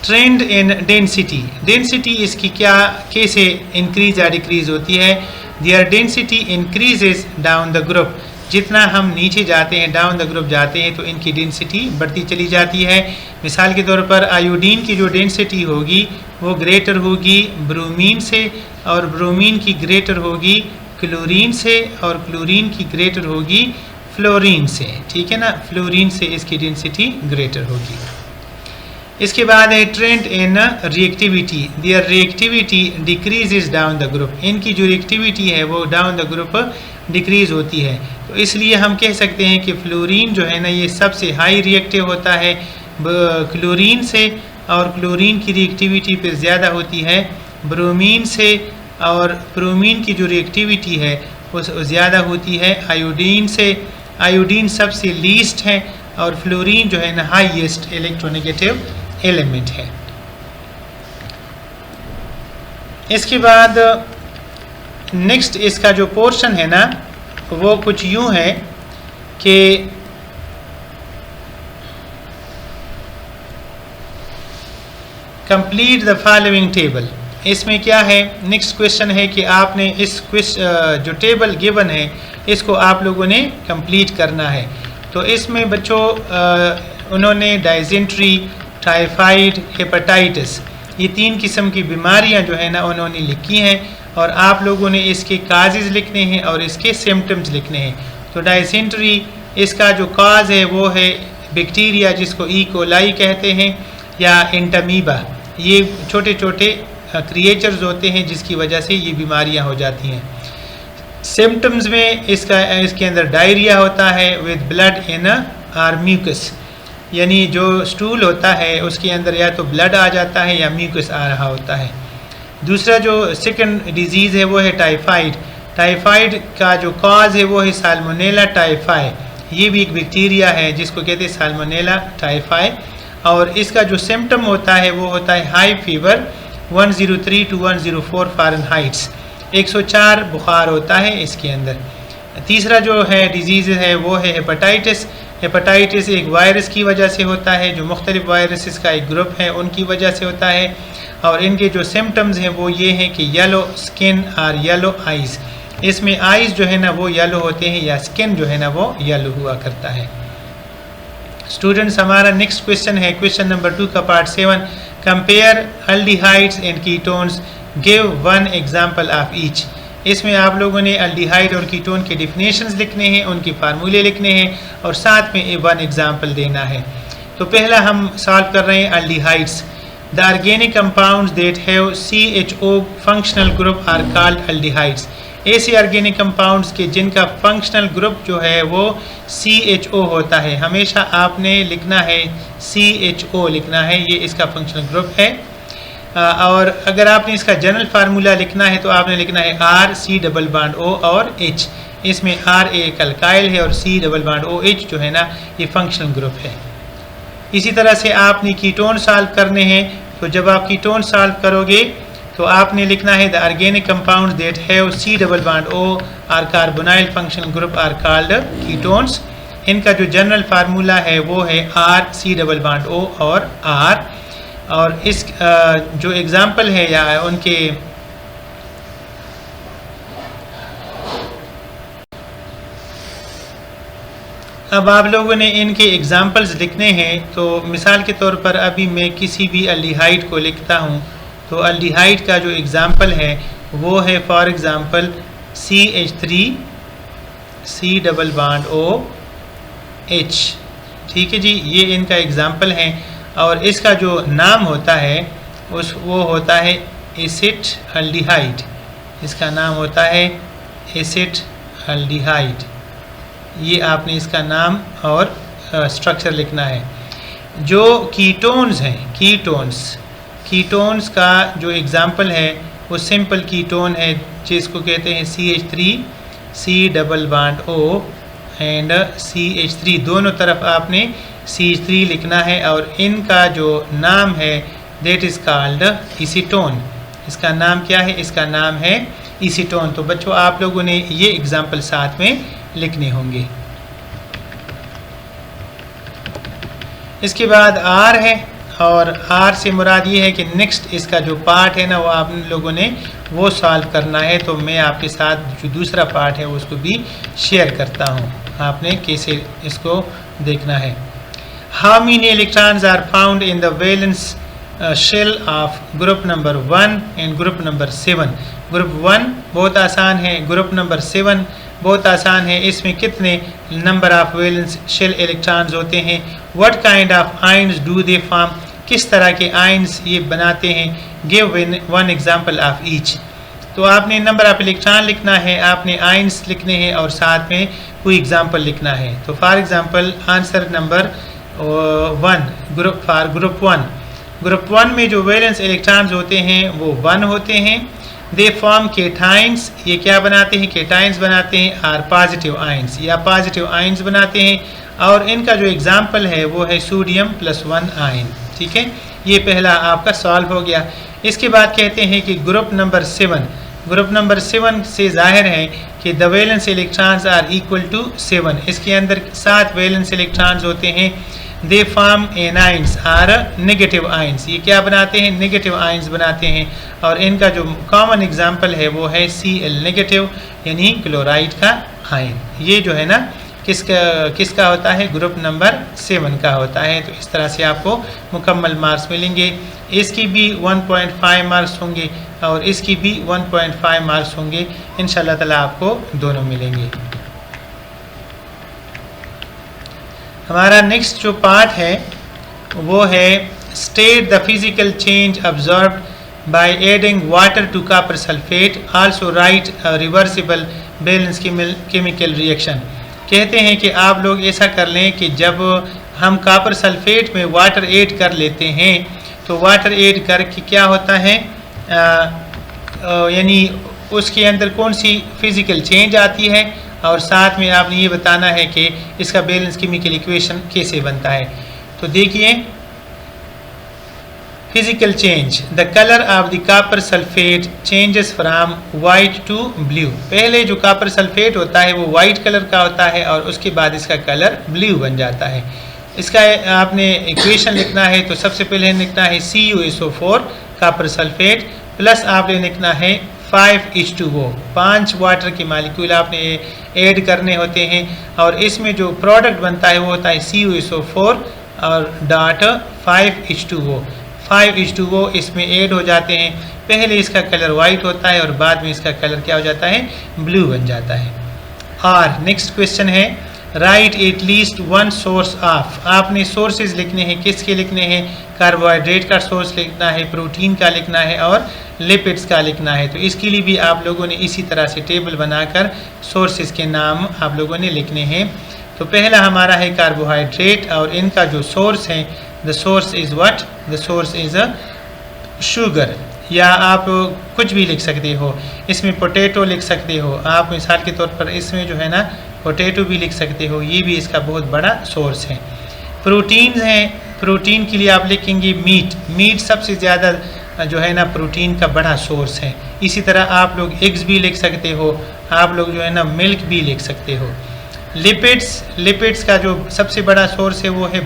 Trend in density. Density इसकी क्या कैसे इंक्रीज या डिक्रीज होती है। Their density increases down the group. जितना हम नीचे जाते हैं, डाउन द ग्रुप जाते हैं, तो इनकी डेंसिटी बढ़ती चली जाती है। मिसाल के तौर पर आयोडीन की जो डेंसिटी होगी वो ग्रेटर होगी ब्रोमीन से, और ब्रोमीन की ग्रेटर होगी क्लोरीन से, और क्लोरीन की ग्रेटर होगी फ्लोरीन से। ठीक है ना, फ्लोरीन से इसकी डेंसिटी ग्रेटर होगी। इसके बाद है trend in reactivity. There reactivity decreases down the group. इनकी जो रिएक्टिविटी है वो डाउन द ग्रुप डिक्रीज होती है। तो इसलिए हम कह सकते हैं कि फ्लोरीन जो है ना ये सबसे हाई रिएक्टिव होता है क्लोरीन से, और क्लोरीन की रिएक्टिविटी फिर ज़्यादा होती है ब्रोमीन से, और ब्रोमीन की जो रिएक्टिविटी है वो ज़्यादा होती है आयोडीन से। आयोडीन सबसे लीस्ट है, और फ्लोरीन जो है ना हाईएस्ट इलेक्ट्रोनेगेटिव एलिमेंट है। इसके बाद नेक्स्ट इसका जो पोर्शन है ना वो कुछ यूं है कि कंप्लीट द फॉलोइंग टेबल। इसमें क्या है, नेक्स्ट क्वेश्चन है कि आपने इस जो टेबल गिवन है इसको आप लोगों ने कंप्लीट करना है। तो इसमें बच्चों उन्होंने डायजेंट्री, टाइफाइड, हेपेटाइटिस ये 3 किस्म की बीमारियां जो है ना उन्होंने लिखी हैं और आप लोगों ने इसके काजेज़ लिखने हैं और इसके सिम्टम्स लिखने हैं। तो डायसेंट्री इसका जो काज है वो है बैक्टीरिया जिसको ई कोलाई कहते हैं या एंटामीबा। ये छोटे छोटे क्रिएचर्स होते हैं जिसकी वजह से ये बीमारियां हो जाती हैं। सिम्टम्स में इसके अंदर डायरिया होता है with blood in or mucus, यानी जो स्टूल होता है उसके अंदर या तो ब्लड आ जाता है या म्यूकस आ रहा होता है। दूसरा जो सेकंड डिजीज़ है वो है टाइफाइड। टाइफाइड का जो कॉज है वो है साल्मोनेला टाइफाई। ये भी एक बैक्टीरिया है जिसको कहते हैं साल्मोनेला टाइफाई। और इसका जो सिम्टम होता है वो होता है हाई फीवर 103 to 104 फ़ारेनहाइट्स, 104 बुखार होता है इसके अंदर। तीसरा जो है डिजीज़ है वो है हेपेटाइटिस। हेपेटाइटिस एक वायरस की वजह से होता है, जो मुख्तलिफ वायरसेस का एक ग्रुप है उनकी वजह से होता है। और इनके जो सिम्टम्स हैं वो ये हैं कि येलो स्किन और येलो आइज़। इसमें आइज़ जो है ना वो येलो होते हैं या स्किन जो है ना वो येलो हुआ करता है। स्टूडेंट्स हमारा नेक्स्ट क्वेश्चन है क्वेश्चन नंबर 2 का part 7। Compare aldehydes and ketones, give one example of each. इसमें आप लोगों ने अल्डिहाइड और कीटोन के डिफिनेशंस लिखने हैं, उनके फार्मूले लिखने हैं और साथ में वन एग्जाम्पल देना है। तो पहला हम सॉल्व कर रहे हैं aldehydes. The organic compounds that have CHO functional group are called aldehydes. ऐसे ऑर्गेनिक कंपाउंड्स के जिनका फंक्शनल ग्रुप जो है वो CHO होता है। हमेशा आपने लिखना है CHO लिखना है, ये इसका फंक्शनल ग्रुप है। और अगर आपने इसका जनरल फार्मूला लिखना है तो आपने लिखना है RC+O और H। इसमें R एक अल्काइल है और C+OH जो है ना ये फंक्शनल ग्रुप है। इसी तरह से आपने कीटोन सॉल्व करने हैं। तो जब आप कीटोन सॉल्व करोगे तो आपने लिखना है the organic compounds that have C+O or carbonyl functional group are called ketones. इनका जो जनरल फार्मूला है वो है RC+O और R। और इस जो एग्ज़ाम्पल है या उनके अब आप लोगों ने इनके एग्ज़ाम्पल्स लिखने हैं। तो मिसाल के तौर पर अभी मैं किसी भी अल्डिहाइड को लिखता हूँ तो अल्डिहाइड का जो एग्ज़ाम्पल है वो है फॉर एग्ज़ाम्पल CH3 C+OH। ठीक है जी, ये इनका एग्ज़ाम्पल है। और इसका जो नाम होता है वो होता है एसिड अल्डिहाइड। इसका नाम होता है एसिड अल्डिहाइड। ये आपने इसका नाम और स्ट्रक्चर लिखना है। जो कीटोन्स हैं, कीटोन्स का जो एग्ज़ाम्पल है वो सिंपल कीटोन है जिसको कहते हैं CH3 C+O एंड CH3। दोनों तरफ आपने CH3 लिखना है और इनका जो नाम है दैट इज़ कॉल्ड एसीटोन। इसका नाम क्या है? इसका नाम है एसीटोन। तो बच्चों आप लोगों ने ये एग्ज़ाम्पल साथ में लिखने होंगे। इसके बाद R है और R से मुराद ये है कि नेक्स्ट इसका जो पार्ट है ना वो आप लोगों ने वो सॉल्व करना है। तो मैं आपके साथ जो दूसरा पार्ट है उसको भी शेयर करता हूँ, आपने कैसे इसको देखना है। How many electrons are found in the valence shell of group number 1 and group number 7। Group 1 बहुत आसान है, ग्रुप नंबर 7 बहुत आसान है। इसमें कितने number of valence shell electrons होते हैं? What kind of ions do they form? किस तरह के आयन्स ये बनाते हैं? Give one example of each. तो आपने नंबर ऑफ इलेक्ट्रॉन लिखना है, आपने आयन्स लिखने हैं और साथ में कोई एग्जांपल लिखना है। तो for example answer number 1 group 1। Group 1 में जो वैलेंस इलेक्ट्रॉन्स होते हैं वो 1 होते हैं। They form cations. ये क्या बनाते हैं? केटाइंस बनाते हैं। और पॉजिटिव आयन्स या पॉजिटिव आयन्स बनाते हैं। और इनका जो एग्जाम्पल है वो है सोडियम +1 आयन। ठीक है, ये पहला आपका सॉल्व हो गया। इसके बाद कहते हैं कि ग्रुप नंबर 7 से जाहिर है कि the valence electrons are equal to 7। इसके अंदर 7 वैलेंस इलेक्ट्रॉन्स होते हैं। They form anions or negative ions, ये क्या बनाते हैं? नेगेटिव आइंस बनाते हैं। और इनका जो कॉमन एग्जांपल है वो है Cl नेगेटिव यानी क्लोराइड का आयन। ये जो है ना किसका होता है? ग्रुप नंबर 7 का होता है। तो इस तरह से आपको मुकम्मल मार्क्स मिलेंगे। इसकी भी 1.5 मार्क्स होंगे और इसकी भी 1.5 मार्क्स होंगे। इंशाल्लाह ताला आपको दोनों मिलेंगे। हमारा नेक्स्ट जो पार्ट है वो है state the physical change observed by adding water to copper sulphate, also write reversible balance chemical reaction. कहते हैं कि आप लोग ऐसा कर लें कि जब हम कॉपर सल्फेट में वाटर ऐड कर लेते हैं तो वाटर ऐड करके क्या होता है, यानी उसके अंदर कौन सी फिजिकल चेंज आती है, और साथ में आपने ये बताना है कि इसका बैलेंस केमिकल इक्वेशन कैसे बनता है। तो देखिए, physical change, the colour of the copper sulphate changes from white to blue. पहले जो कॉपर सल्फेट होता है वो वाइट कलर का होता है और उसके बाद इसका कलर ब्लू बन जाता है। इसका आपने इक्वेशन लिखना है तो सबसे पहले लिखना है CuSO4 कॉपर सल्फेट प्लस आपने लिखना है 5H2O, 5 वाटर के मालिक्यूल आपने ऐड करने होते हैं और इसमें जो प्रोडक्ट बनता है वो होता है CuSO4 और डॉट 5H2O। 5H2O इसमें ऐड हो जाते हैं। पहले इसका कलर वाइट होता है और बाद में इसका कलर क्या हो जाता है? ब्लू बन जाता है। और नेक्स्ट क्वेश्चन है right at least one source of. आपने सोर्सेज लिखने हैं, किसके लिखने हैं? कार्बोहाइड्रेट का सोर्स लिखना है, प्रोटीन का लिखना है और लिपिड्स का लिखना है। तो इसके लिए भी आप लोगों ने इसी तरह से टेबल बनाकर सोर्सेज के नाम आप लोगों ने लिखने हैं। तो पहला हमारा है कार्बोहाइड्रेट और इनका जो सोर्स है, the source is what? The source is a sugar, या आप कुछ भी लिख सकते हो। इसमें पोटैटो लिख सकते हो आप, मिसाल के तौर पर इसमें जो है ना पोटैटो भी लिख सकते हो, ये भी इसका बहुत बड़ा सोर्स है। प्रोटीन्स हैं, प्रोटीन के लिए आप लिखेंगे मीट सबसे ज़्यादा जो है ना प्रोटीन का बड़ा सोर्स है। इसी तरह आप लोग एग्स भी लिख सकते हो, आप लोग जो है ना मिल्क भी लिख सकते हो। लिपिड्स का जो सबसे बड़ा सोर्स है वो है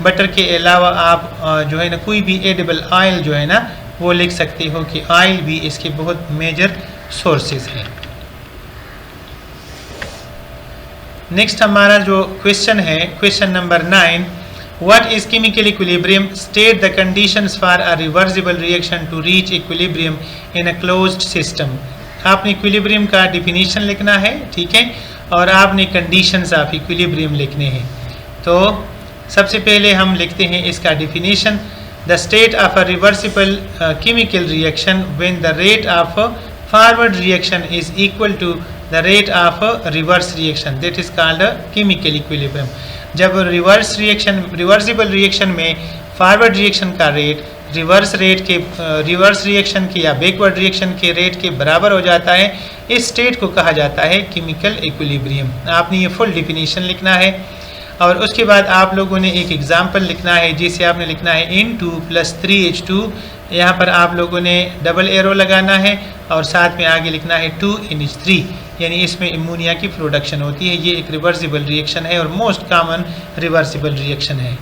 बटर के अलावा आप जो है ना कोई भी एडिबल ऑयल जो है ना वो लिख सकते हो कि ऑयल भी इसके बहुत मेजर सोर्सेज हैं। नेक्स्ट हमारा जो क्वेश्चन है, question number 9, what is chemical equilibrium? State the conditions for a reversible reaction to reach equilibrium in a closed system. आपने इक्विलिब्रियम का डिफिनीशन लिखना है, ठीक है, और आपने कंडीशंस ऑफ इक्विलिब्रियम लिखने हैं। तो सबसे पहले हम लिखते हैं इसका definition, the state of a reversible chemical reaction when the rate of forward reaction is equal to the rate of reverse reaction, that is called chemical equilibrium. जब रिवर्सिबल रिएक्शन में फॉरवर्ड रिएक्शन का rate reverse reaction के या backward reaction के rate के बराबर हो जाता है, इस स्टेट को कहा जाता है केमिकल इक्विलिब्रियम। आपने ये फुल डिफिनीशन लिखना है और उसके बाद आप लोगों ने एक एग्जांपल लिखना है, जिसे आपने लिखना है N2 + 3H2। यहाँ पर आप लोगों ने डबल एरो लगाना है और साथ में आगे लिखना है 2NH3, यानी इसमें अमोनिया की प्रोडक्शन होती है। ये एक रिवर्सिबल रिएक्शन है और मोस्ट कॉमन रिवर्सिबल रिएक्शन है।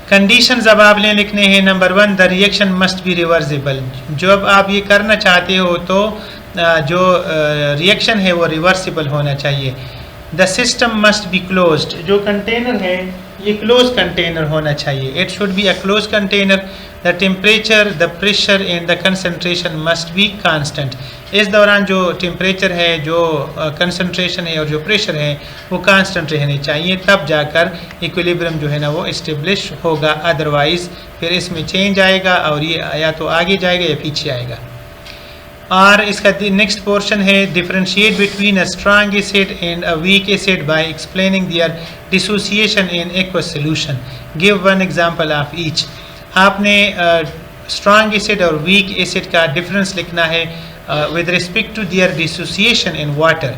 कंडीशन जब आपने लिखने हैं, number 1, the reaction must be reversible. जब आप ये करना चाहते हो तो जो रिएक्शन है वो रिवर्सिबल होना चाहिए। The system must be closed, जो कंटेनर है ये क्लोज कंटेनर होना चाहिए। It should be a close container. The temperature, the pressure and the concentration must be constant. इस दौरान जो टेम्परेचर है, जो कंसनट्रेशन है और जो प्रेशर है वो कांस्टेंट रहने चाहिए, तब जाकर इक्विलिब्रियम जो है ना वो इस्टेब्लिश होगा। अदरवाइज फिर इसमें चेंज आएगा और ये या तो आगे जाएगा या पीछे आएगा। और इसका नेक्स्ट पोर्शन है, differentiate between a strong acid and a weak acid by explaining their dissociation in aqueous solution. Give one example of each. आपने स्ट्रॉन्ग एसिड और वीक एसिड का डिफरेंस लिखना है with respect to their dissociation in water.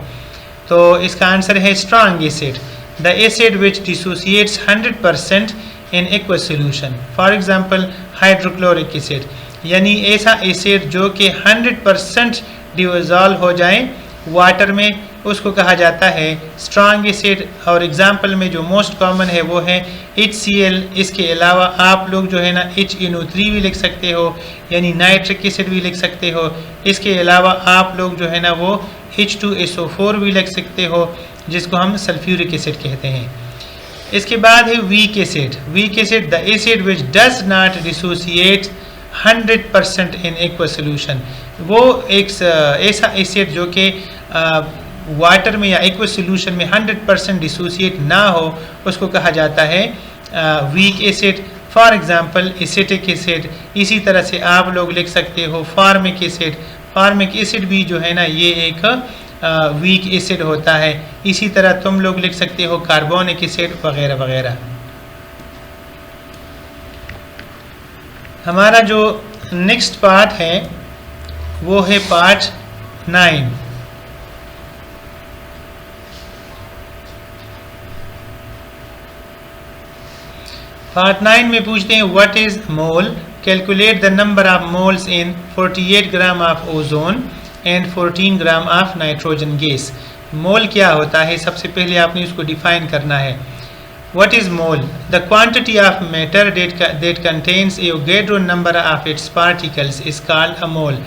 तो इसका answer है strong acid, the acid which dissociates 100% in aqueous solution. For example hydrochloric acid, यानी ऐसा एसिड जो कि 100% डिसॉल्व हो जाए वाटर में, उसको कहा जाता है स्ट्रॉन्ग एसिड। और एग्जांपल में जो मोस्ट कॉमन है वो है HCl। इसके अलावा आप लोग जो है ना HNO3 भी लिख सकते हो, यानी नाइट्रिक एसिड भी लिख सकते हो। इसके अलावा आप लोग जो है ना वो H2SO4 भी लिख सकते हो, जिसको हम सल्फ्यूरिक एसिड कहते हैं। इसके बाद है weak acid. Weak acid, the acid which does not dissociate 100% in aqueous solution. वो एक ऐसा एसिड जो कि वाटर में या एक्वस सोल्यूशन में 100% डिसोसिएट ना हो, उसको कहा जाता है weak acid. For example acetic acid. इसी तरह से आप लोग लिख सकते हो फार्मिक एसिड। फार्मिक एसिड भी जो है ना ये एक वीक एसिड होता है। इसी तरह तुम लोग लिख सकते हो कार्बोनिक एसिड वगैरह वगैरह। हमारा जो नेक्स्ट पार्ट है वो है पार्ट 9। पार्ट 9 में पूछते हैं what is mole, calculate the number of moles in 48 gram of ozone and 14 gram of nitrogen gas. Mole क्या होता है, सबसे पहले आपने उसको डिफाइन करना है। What is mole? The quantity of matter that contains Avogadro number of its particles is called a mole.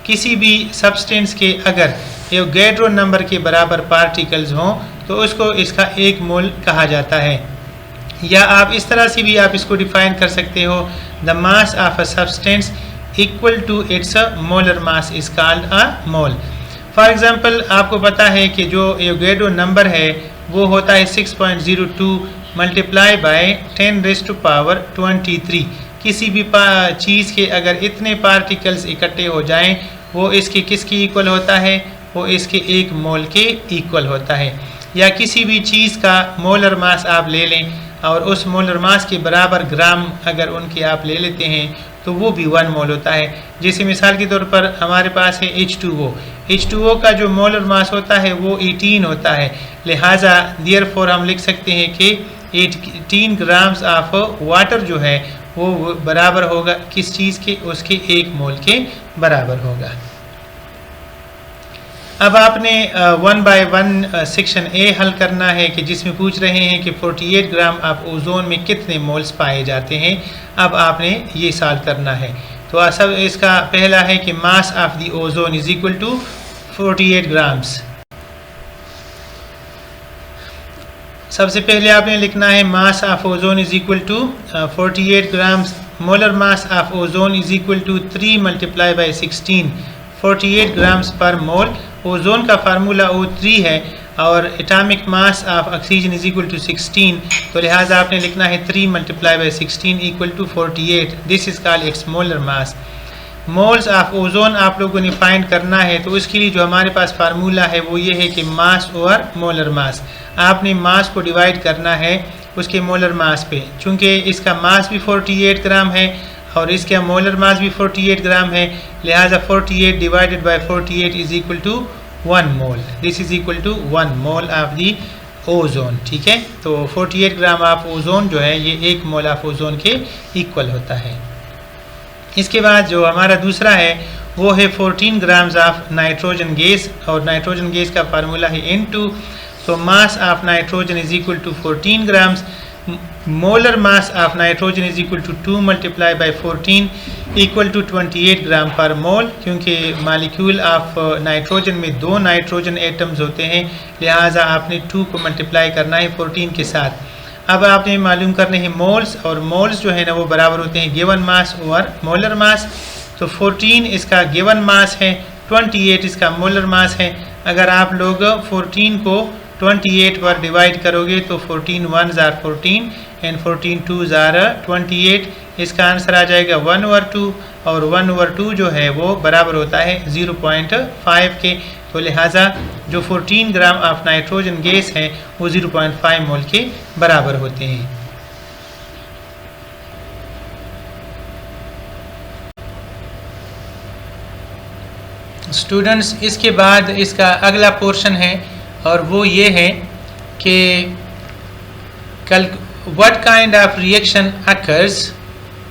किसी भी सब्सटेंस के अगर Avogadro नंबर के बराबर पार्टिकल्स हों तो उसको इसका एक मोल कहा जाता है। या आप इस तरह से भी आप इसको डिफाइन कर सकते हो, the mass of a substance equal to its molar mass is called a mole. For example आपको पता है कि जो Avogadro नंबर है वो होता है 6.02 मल्टीप्लाई बाय 10⁻23। किसी भी चीज़ के अगर इतने पार्टिकल्स इकट्ठे हो जाएं वो इसके किसके इक्वल होता है, वो इसके एक मोल के इक्वल होता है। या किसी भी चीज़ का मोलर मास आप ले लें और उस मोलर मास के बराबर ग्राम अगर उनके आप ले लेते हैं तो वो भी 1 मोल होता है। जैसे मिसाल के तौर पर हमारे पास है H2O का जो मोलर मास होता है वो 18 होता है। लिहाजा देयरफॉर हम लिख सकते हैं कि 18 ग्राम्स ऑफ वाटर जो है वो बराबर होगा किस चीज़ के, उसके 1 मोल के बराबर होगा। अब आपने 1 बाय 1 सेक्शन ए हल करना है कि जिसमें पूछ रहे हैं कि 48 ग्राम ऑफ ओजोन में कितने मोल्स पाए जाते हैं। अब आपने ये सॉल्व करना है। तो सब इसका पहला है कि mass of the ozone is equal to 48 grams. सबसे पहले आपने लिखना है mass of ozone is equal to 48 grams. Molar mass of ozone is equal to 3 multiply by 16, 48 grams per mole. Ozone का फार्मूला O3 है और atomic mass of oxygen is equal to 16, तो लिहाजा आपने लिखना है 3 multiply by 16 equal to 48। This is called its molar mass. Moles of ozone आप लोगों ने फाइंड करना है, तो उसके लिए जो हमारे पास फार्मूला है वो ये है कि मास और मोलर मास। आपने मास को डिवाइड करना है उसके मोलर मास पे। चूँकि इसका मास भी 48 ग्राम है और इसका मोलर मास भी 48 ग्राम है, लिहाजा 48 divided by 48 is equal to 1 mole. This is equal to 1 mole of the ozone. ठीक है, तो 48 ग्राम ऑफ ओजोन जो है ये 1 मोल ऑफ ओजोन के इक्वल होता है। इसके बाद जो हमारा दूसरा है वो है 14 ग्राम्स ऑफ नाइट्रोजन गैस, और नाइट्रोजन गैस का फार्मूला है N2। तो mass of nitrogen is equal to 14 grams. Molar mass of nitrogen is equal to 2 multiply by 14 equal to 28 gram per mole. क्योंकि मालिक्यूल ऑफ नाइट्रोजन में 2 nitrogen atoms होते हैं, लिहाजा आपने 2 को मल्टीप्लाई करना है 14 के साथ। अब आपने मालूम करने हैं मोल्स, और मोल्स जो है ना वो बराबर होते हैं गिवन मास और मोलर मास। तो 14 इसका गिवन मास है, 28 इसका मोलर मास है। अगर आप लोग 14 को 28 पर डिवाइड करोगे तो 14 1s are 14 and 14 2s are 28। इसका आंसर आ जाएगा 1/2, और 1/2 जो है वो बराबर होता है 0.5 के। तो लिहाजा जो 14 ग्राम ऑफ नाइट्रोजन गैस है वो 0.5 मोल के बराबर होते हैं। स्टूडेंट्स, इसके बाद इसका अगला पोर्शन है और वो ये है कि what kind of reaction occurs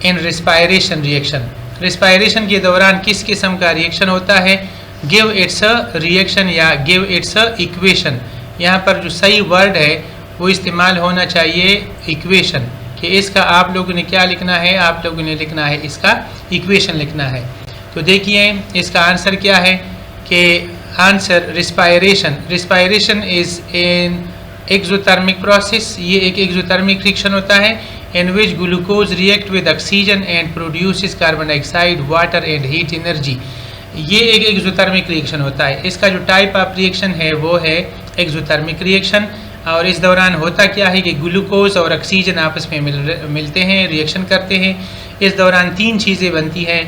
in respiration reaction. Respiration के दौरान किस किस्म का रिएक्शन होता है, गिव इट्स अ रिएक्शन या गिव इट्स अ इक्वेशन। यहाँ पर जो सही वर्ड है वो इस्तेमाल होना चाहिए इक्वेशन, कि इसका आप लोगों ने क्या लिखना है, आप लोगों ने लिखना है इसका इक्वेशन लिखना है। तो देखिए इसका आंसर क्या है कि answer respiration, respiration is an exothermic process, ये एक एक्सोथर्मिक रिएक्शन होता है in which glucose react with oxygen and produces carbon dioxide water and heat energy. ये एक एक्सोथर्मिक रिएक्शन होता है। इसका जो टाइप ऑफ रिएक्शन है वो है एक्सोथर्मिक रिएक्शन। और इस दौरान होता क्या है कि ग्लूकोज और ऑक्सीजन आपस में मिलते हैं, रिएक्शन करते हैं। इस दौरान तीन चीज़ें बनती हैं,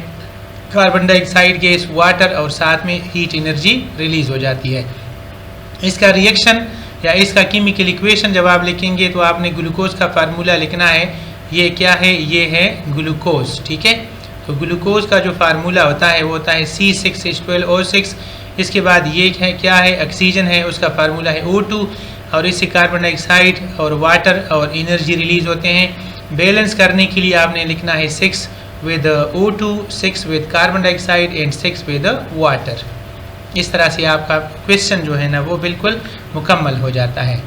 कार्बन डाइऑक्साइड गैस, वाटर और साथ में हीट एनर्जी रिलीज़ हो जाती है। इसका रिएक्शन या इसका केमिकल इक्वेशन जब आप लिखेंगे तो आपने ग्लूकोज का फार्मूला लिखना है। ये क्या है, ये है ग्लूकोज, ठीक है। तो ग्लूकोज का जो फार्मूला होता है वो होता है C6H12O6। इसके बाद ये है क्या है, ऑक्सीजन है, उसका फार्मूला है O2 और इससे कार्बन डाइऑक्साइड और वाटर और एनर्जी रिलीज होते हैं। बैलेंस करने के लिए आपने लिखना है 6 with O2, 6 with carbon dioxide and 6 with water. इस तरह से आपका क्वेश्चन जो है ना वो बिल्कुल मुकम्मल हो जाता है।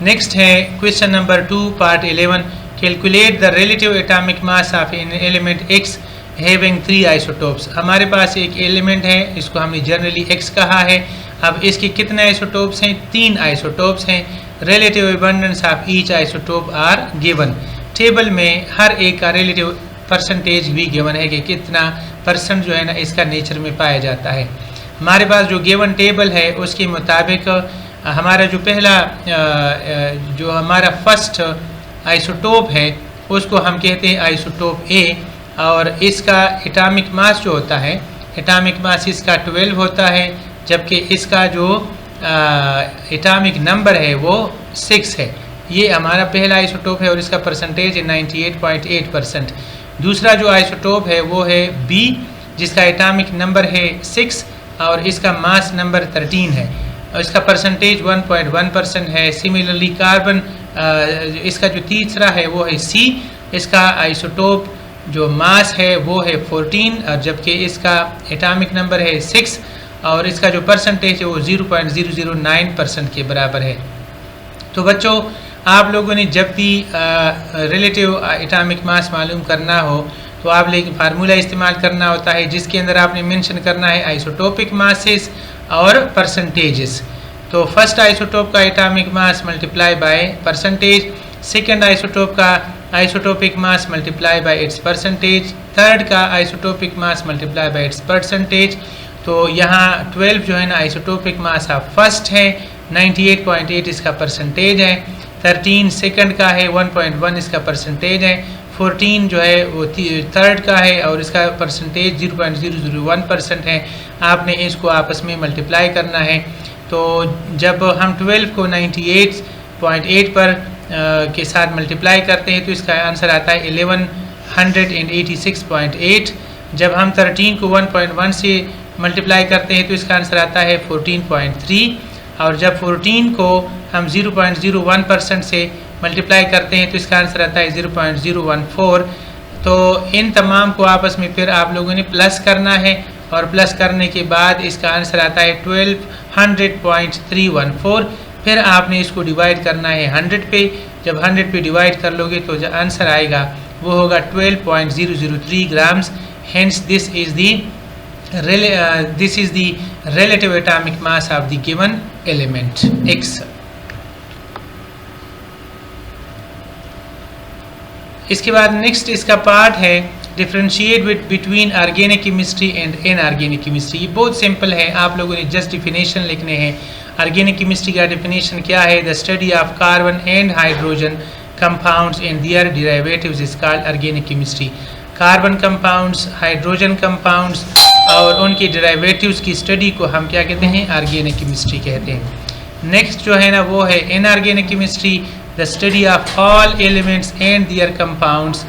नेक्स्ट है question number 2 part 11, calculate the relative atomic mass of an element X having 3 isotopes. हमारे पास एक एलिमेंट है, इसको हमने जनरली X कहा है। अब इसके कितने आइसोटोप्स हैं, 3 आइसोटोप्स हैं। Relative abundance of each isotope are given. Table में हर एक का रिलेटिव परसेंटेज भी गिवन है कि कितना परसेंट जो है ना इसका नेचर में पाया जाता है। हमारे पास जो गिवन टेबल है उसके मुताबिक हमारा जो पहला जो हमारा फर्स्ट आइसोटोप है उसको हम कहते हैं आइसोटोप A, और इसका एटॉमिक मास जो होता है, एटॉमिक मास इसका 12 होता है, जबकि इसका जो एटॉमिक नंबर है वो 6 है। ये हमारा पहला आइसोटोप है और इसका परसेंटेज है 98.8%। दूसरा जो आइसोटोप है वो है B, जिसका एटॉमिक नंबर है 6 और इसका मास नंबर 13 है और इसका परसेंटेज 1.1% है। सिमिलरली कार्बन इसका जो तीसरा है वो है C, इसका आइसोटोप जो मास है वो है 14 और जबकि इसका एटॉमिक नंबर है 6 और इसका जो परसेंटेज है वो 0.009% के बराबर है। तो बच्चों आप लोगों ने जब भी रिलेटिव एटॉमिक मास मालूम करना हो तो आप लेकिन फार्मूला इस्तेमाल करना होता है जिसके अंदर आपने मेंशन करना है आइसोटोपिक मासेस और परसेंटेजेस। तो फर्स्ट आइसोटोप का atomic mass multiply by percentage, second isotope का isotopic mass multiply by its percentage, third का isotopic mass multiply by its percentage. तो यहाँ 12 जो है ना आइसोटोपिक मास ऑफ फर्स्ट है, 98.8 इसका परसेंटेज है, 13 सेकंड का है, 1.1 इसका परसेंटेज है, 14 जो है वो थर्ड का है और इसका परसेंटेज 0.001% है। आपने इसको आपस में मल्टीप्लाई करना है। तो जब हम 12 को 98.8 पर के साथ मल्टीप्लाई करते हैं तो इसका आंसर आता है 1186.8। जब हम 13 को 1.1 से मल्टीप्लाई करते हैं तो इसका आंसर आता है 14.3 और जब 14 को हम 0.01% से मल्टीप्लाई करते हैं तो इसका आंसर आता है 0.014। तो इन तमाम को आपस में फिर आप लोगों ने प्लस करना है और प्लस करने के बाद इसका आंसर आता है 1200.314। फिर आपने इसको डिवाइड करना है 100 पे। जब 100 पे डिवाइड कर लोगे तो जो आंसर आएगा वो होगा 12.003 grams. Hence this is the relative atomic mass of the given element X. इसके बाद नेक्स्ट इसका पार्ट है differentiate between organic chemistry and inorganic chemistry. ये बहुत सिंपल है, आप लोगों ने जस्ट डिफिनेशन लिखने हैं। ऑर्गेनिक केमिस्ट्री का डिफिनेशन क्या है, the study of carbon and hydrogen compounds and their derivatives is called organic chemistry. Carbon compounds, hydrogen compounds और उनकी डेरिवेटिव्स की स्टडी को हम क्या कहते हैं, ऑर्गेनिक केमिस्ट्री कहते हैं। नेक्स्ट जो है ना वो है inorganic chemistry, the study of all elements and there compounds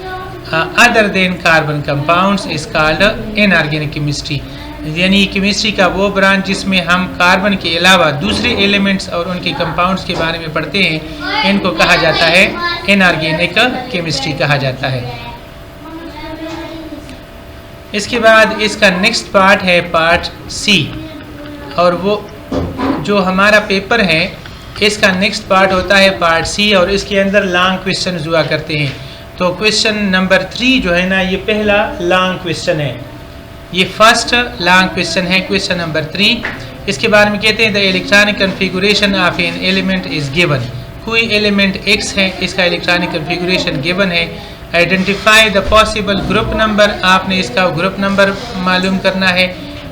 other than carbon compounds is called inorganic chemistry. यानी केमिस्ट्री का वो ब्रांच जिसमें हम कार्बन के अलावा दूसरे एलिमेंट्स और उनके कंपाउंड्स के बारे में पढ़ते हैं, इनको कहा जाता है इनऑर्गेनिक केमिस्ट्री कहा जाता है। इसके बाद इसका नेक्स्ट पार्ट है पार्ट सी, और वो जो हमारा पेपर है इसका नेक्स्ट पार्ट होता है पार्ट सी, और इसके अंदर लॉन्ग क्वेश्चन हुआ करते हैं। तो क्वेश्चन नंबर 3 जो है ना, ये पहला लॉन्ग क्वेश्चन है, ये फर्स्ट लॉन्ग क्वेश्चन है, क्वेश्चन नंबर 3। इसके बारे में कहते हैं the electronic configuration of an element is given. कोई एलिमेंट x है, इसका इलेक्ट्रॉनिक कन्फिगुरेशन गिवन है। Identify the possible group number, आपने इसका ग्रुप नंबर मालूम करना है,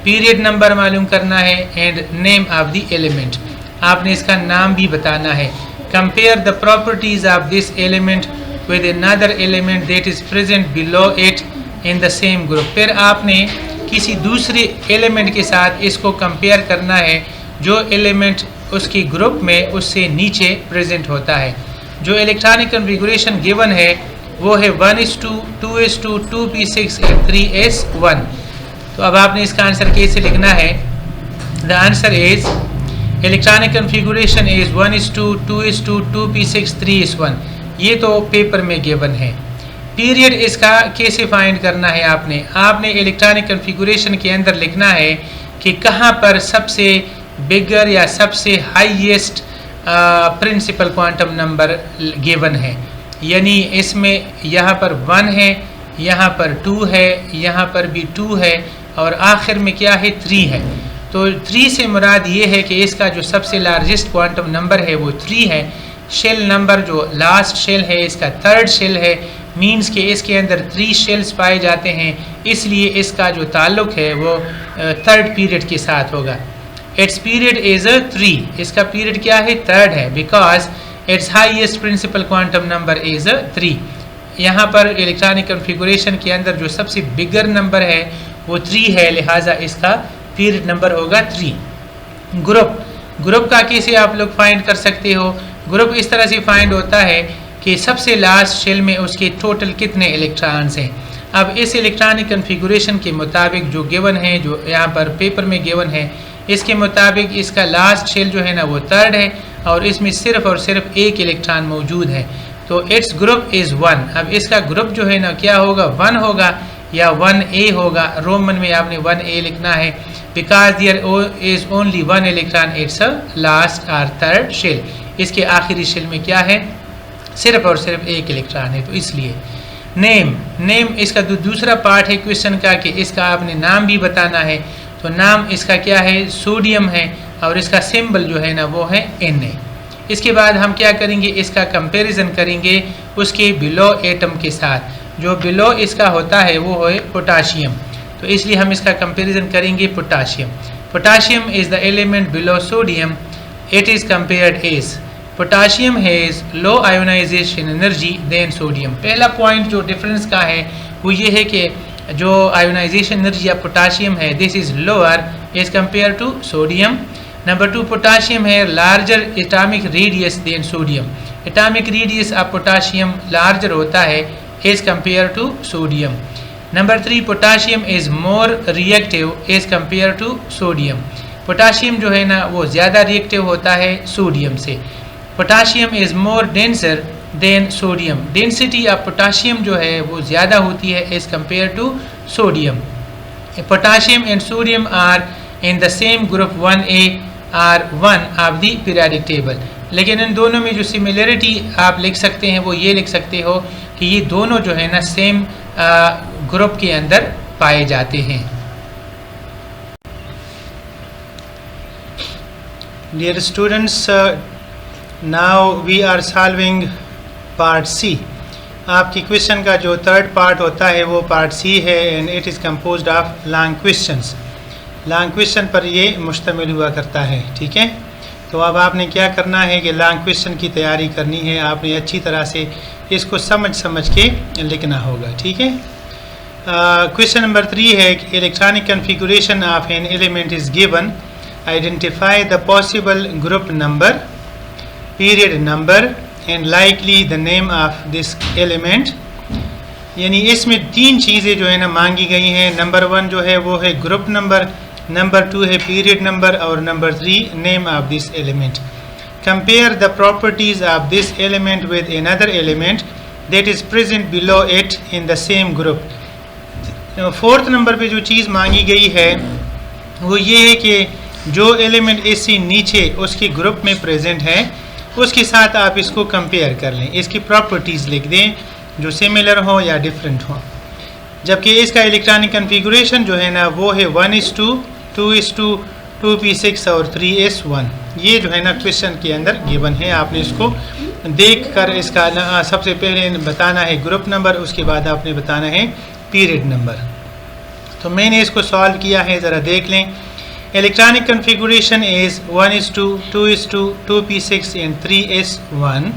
पीरियड नंबर मालूम करना है, and name of the element, आपने इसका नाम भी बताना है। Compare the properties of this element with another element that is present below it in the same group. फिर आपने किसी दूसरे एलिमेंट के साथ इसको कंपेयर करना है जो एलिमेंट उसकी ग्रुप में उससे नीचे प्रेजेंट होता है। जो इलेक्ट्रॉनिक कन्फिगुरेशन गिवन है वो है 1:2, 2:2, 2p6 and 3s1। तो अब आपने इसका आंसर कैसे लिखना है? The answer is electronic configuration is 1:2, 2:2, 2p6, 3s1। ये तो पेपर में गिवन है। पीरियड इसका कैसे फाइंड करना है? आपने इलेक्ट्रॉनिक कन्फिगुरेशन के अंदर लिखना है कि कहाँ पर सबसे बिगर या सबसे highest principal quantum number given है। यानी इसमें यहाँ पर 1 है, यहाँ पर 2 है, यहाँ पर भी 2 है, और आखिर में क्या है? 3 है। तो 3 से मुराद ये है कि इसका जो सबसे लार्जेस्ट क्वांटम नंबर है वो 3 है। शेल नंबर जो लास्ट शेल है इसका 3rd शेल है, मीन्स कि इसके अंदर 3 शेल्स पाए जाते हैं, इसलिए इसका जो ताल्लुक है वो 3rd पीरियड के साथ होगा। इट्स पीरियड इज 3, इसका पीरियड क्या है? 3rd है, because its highest principal quantum number is 3। यहाँ पर इलेक्ट्रॉनिक कन्फिगुरेशन के अंदर जो सबसे बिगर नंबर है वो 3 है, लिहाजा इसका पीरियड नंबर होगा 3। ग्रुप का कैसे आप लोग फाइंड कर सकते हो? ग्रुप इस तरह से फाइंड होता है कि सबसे लास्ट शेल में उसके टोटल कितने इलेक्ट्रॉन्स हैं। अब इस इलेक्ट्रॉनिक कन्फिगुरेशन के मुताबिक जो गिवन है, जो यहाँ पर पेपर में गिवन है, इसके मुताबिक इसका लास्ट शेल जो है ना वो 3rd है, और इसमें सिर्फ और सिर्फ एक इलेक्ट्रॉन मौजूद है। तो इट्स ग्रुप इज़ 1। अब इसका ग्रुप जो है ना क्या होगा? 1 होगा या 1a होगा। रोमन में आपने 1a लिखना है, because there is only 1 electron, its a last और 3rd शेल। इसके आखिरी शेल में क्या है? सिर्फ और सिर्फ एक इलेक्ट्रॉन है। तो इसलिए नेम इसका दूसरा पार्ट है क्वेश्चन का कि इसका आपने नाम भी बताना है। तो नाम इसका क्या है? सोडियम है, और इसका सिंबल जो है ना वो है Na। इसके बाद हम क्या करेंगे? इसका कंपैरिजन करेंगे उसके बिलो एटम के साथ। जो बिलो इसका होता है वो है पोटाशियम, तो इसलिए हम इसका कंपैरिजन करेंगे potassium. Potassium is the element below sodium, it is compared as potassium has low ionisation energy than sodium. पहला पॉइंट जो डिफरेंस का है वो ये है कि जो आयोनाइजेशन एनर्जी ऑफ पोटाशियम है this is lower as compare to sodium. Number 2, potassium है larger atomic radius than sodium. Atomic radius of potassium larger होता है as compare to sodium. Number 3, potassium is more reactive as compare to sodium. Potassium जो है ना वो ज़्यादा reactive होता है सोडियम से। Potassium is more denser than sodium. Density of potassium जो है वो ज़्यादा होती है as compare to sodium. Potassium and sodium are in the same group 1a or 1 of the periodic table. लेकिन इन दोनों में जो सिमिलरिटी आप लिख सकते हैं वो ये लिख सकते हो कि ये दोनों जो है ना सेम ग्रुप के अंदर पाए जाते हैं। Dear students, now we are solving part C. आपकी क्वेश्चन का जो 3rd पार्ट होता है वो पार्ट C है, and it is composed of long questions. Long question पर ये मुश्तमिल हुआ करता है, ठीक है। तो अब आपने क्या करना है कि लॉन्ग क्वेश्चन की तैयारी करनी है, आपने अच्छी तरह से इसको समझ के लिखना होगा, ठीक है। क्वेश्चन नंबर 3 है कि electronic configuration of an element is given, identify the possible group number, period number, and likely the name of this element. यानी इसमें 3 चीज़ें जो है ना मांगी गई हैं। नंबर 1 जो है वो है ग्रुप नंबर, नंबर 2 है पीरियड नंबर और number 3 name of this element. Compare the properties of this element with another element that is present below it in the same group. 4th number पे जो चीज़ मांगी गई है वो ये है कि जो एलिमेंट इससे नीचे उसके ग्रुप में प्रेजेंट है उसके साथ आप इसको कंपेयर कर लें, इसकी प्रॉपर्टीज़ लिख दें जो सिमिलर हो या डिफरेंट हो। जबकि इसका इलेक्ट्रॉनिक कन्फिगुरेशन जो है ना वो है 1:2, 2:2, 2p6 और 3s1। ये जो है ना क्वेश्चन के अंदर गिवन है। आपने इसको देख कर इसका सबसे पहले बताना है ग्रुप नंबर, उसके बाद आपने बताना है पीरियड नंबर। तो मैंने इसको सॉल्व किया है, ज़रा देख लें। Electronic configuration is 1:2, 2:2, 2p6 and 3s1।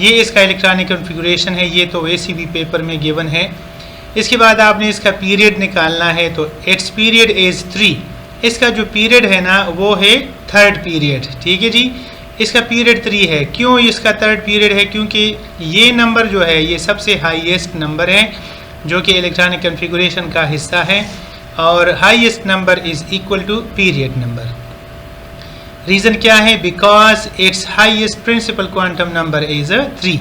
ये इसका इलेक्ट्रॉनिक कन्फिगुरेशन है। ये तो वैसे भी पेपर में गिवन है। इसके बाद आपने इसका पीरियड निकालना है, तो इट्स पीरियड इज़ 3। इसका जो पीरियड है ना वो है 3rd पीरियड। ठीक है जी, इसका पीरियड 3 है। क्यों इसका 3rd पीरियड है? क्योंकि ये नंबर जो है ये सबसे हाईएस्ट नंबर है जो कि इलेक्ट्रॉनिक कन्फिगुरेशन का हिस्सा है और highest number is equal to period number. Reason क्या है? Because its highest principal quantum number is 3।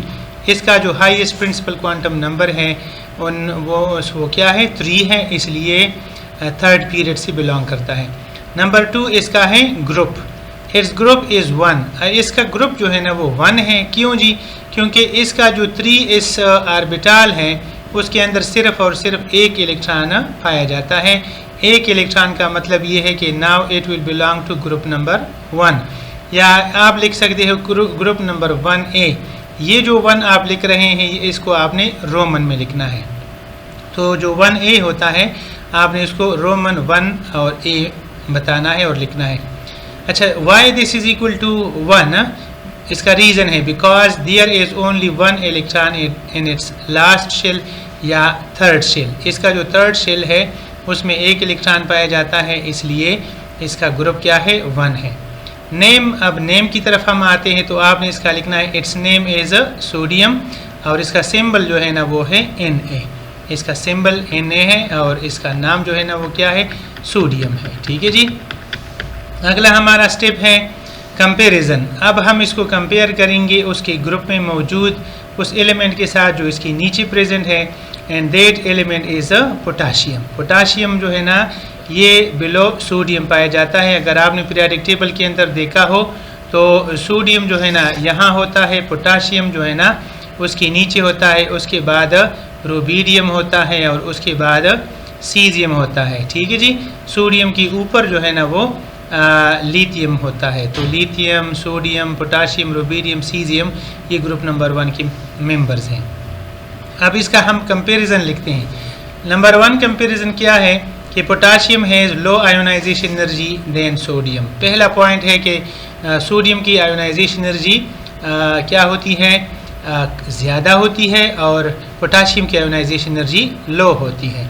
इसका जो हाईएस्ट प्रिंसिपल क्वांटम नंबर है वो क्या है? 3 है, इसलिए 3rd पीरियड से बिलोंग करता है। नंबर 2 इसका है ग्रुप। Its group is 1। इसका ग्रुप जो है ना वो 1 है। क्यों जी? क्योंकि इसका जो 3s ऑर्बिटल है उसके अंदर सिर्फ और सिर्फ एक इलेक्ट्रॉन पाया जाता है। एक इलेक्ट्रॉन का मतलब ये है कि now it will belong to group number 1, या आप लिख सकते हो ग्रुप नंबर 1A। ये जो 1 आप लिख रहे हैं इसको आपने रोमन में लिखना है। तो जो 1A होता है आपने इसको रोमन 1 और A बताना है और लिखना है। अच्छा, why this is equal to 1? इसका रीज़न है because there is only 1 electron in its last shell या 3rd शेल। इसका जो 3rd शेल है उसमें एक इलेक्ट्रॉन पाया जाता है, इसलिए इसका ग्रुप क्या है? 1 है। नेम, अब नेम की तरफ हम आते हैं तो आपने इसका लिखना है इट्स नेम इज़ सोडियम और इसका सिंबल जो है ना वो है Na। इसका सिंबल Na है और इसका नाम जो है ना वो क्या है? सोडियम है। ठीक है जी। अगला हमारा स्टेप है कंपैरिजन। अब हम इसको कंपेयर करेंगे उसके ग्रुप में मौजूद उस एलिमेंट के साथ जो इसके नीचे प्रेजेंट है, and that element is potassium. Potassium जो है ना ये बिलो सोडियम पाया जाता है। अगर आपने पीरियोडिक टेबल के अंदर देखा हो तो सोडियम जो है ना यहाँ होता है, पोटाशियम जो है ना उसके नीचे होता है, उसके बाद रुबिडियम होता है और उसके बाद सीजियम होता है। ठीक है जी। सोडियम के ऊपर जो है ना वो लिथियम होता है। तो lithium, sodium, potassium, rubidium, caesium ये ग्रुप नंबर 1 के मेंबर्स हैं। अब इसका हम कंपैरिजन लिखते हैं। नंबर 1 कंपैरिजन क्या है कि potassium has low ionisation energy than sodium. पहला पॉइंट है कि सोडियम की आयोनाइजेशन एनर्जी क्या होती है? ज़्यादा होती है और पोटाशियम की आयोनाइजेशन एनर्जी लो होती है।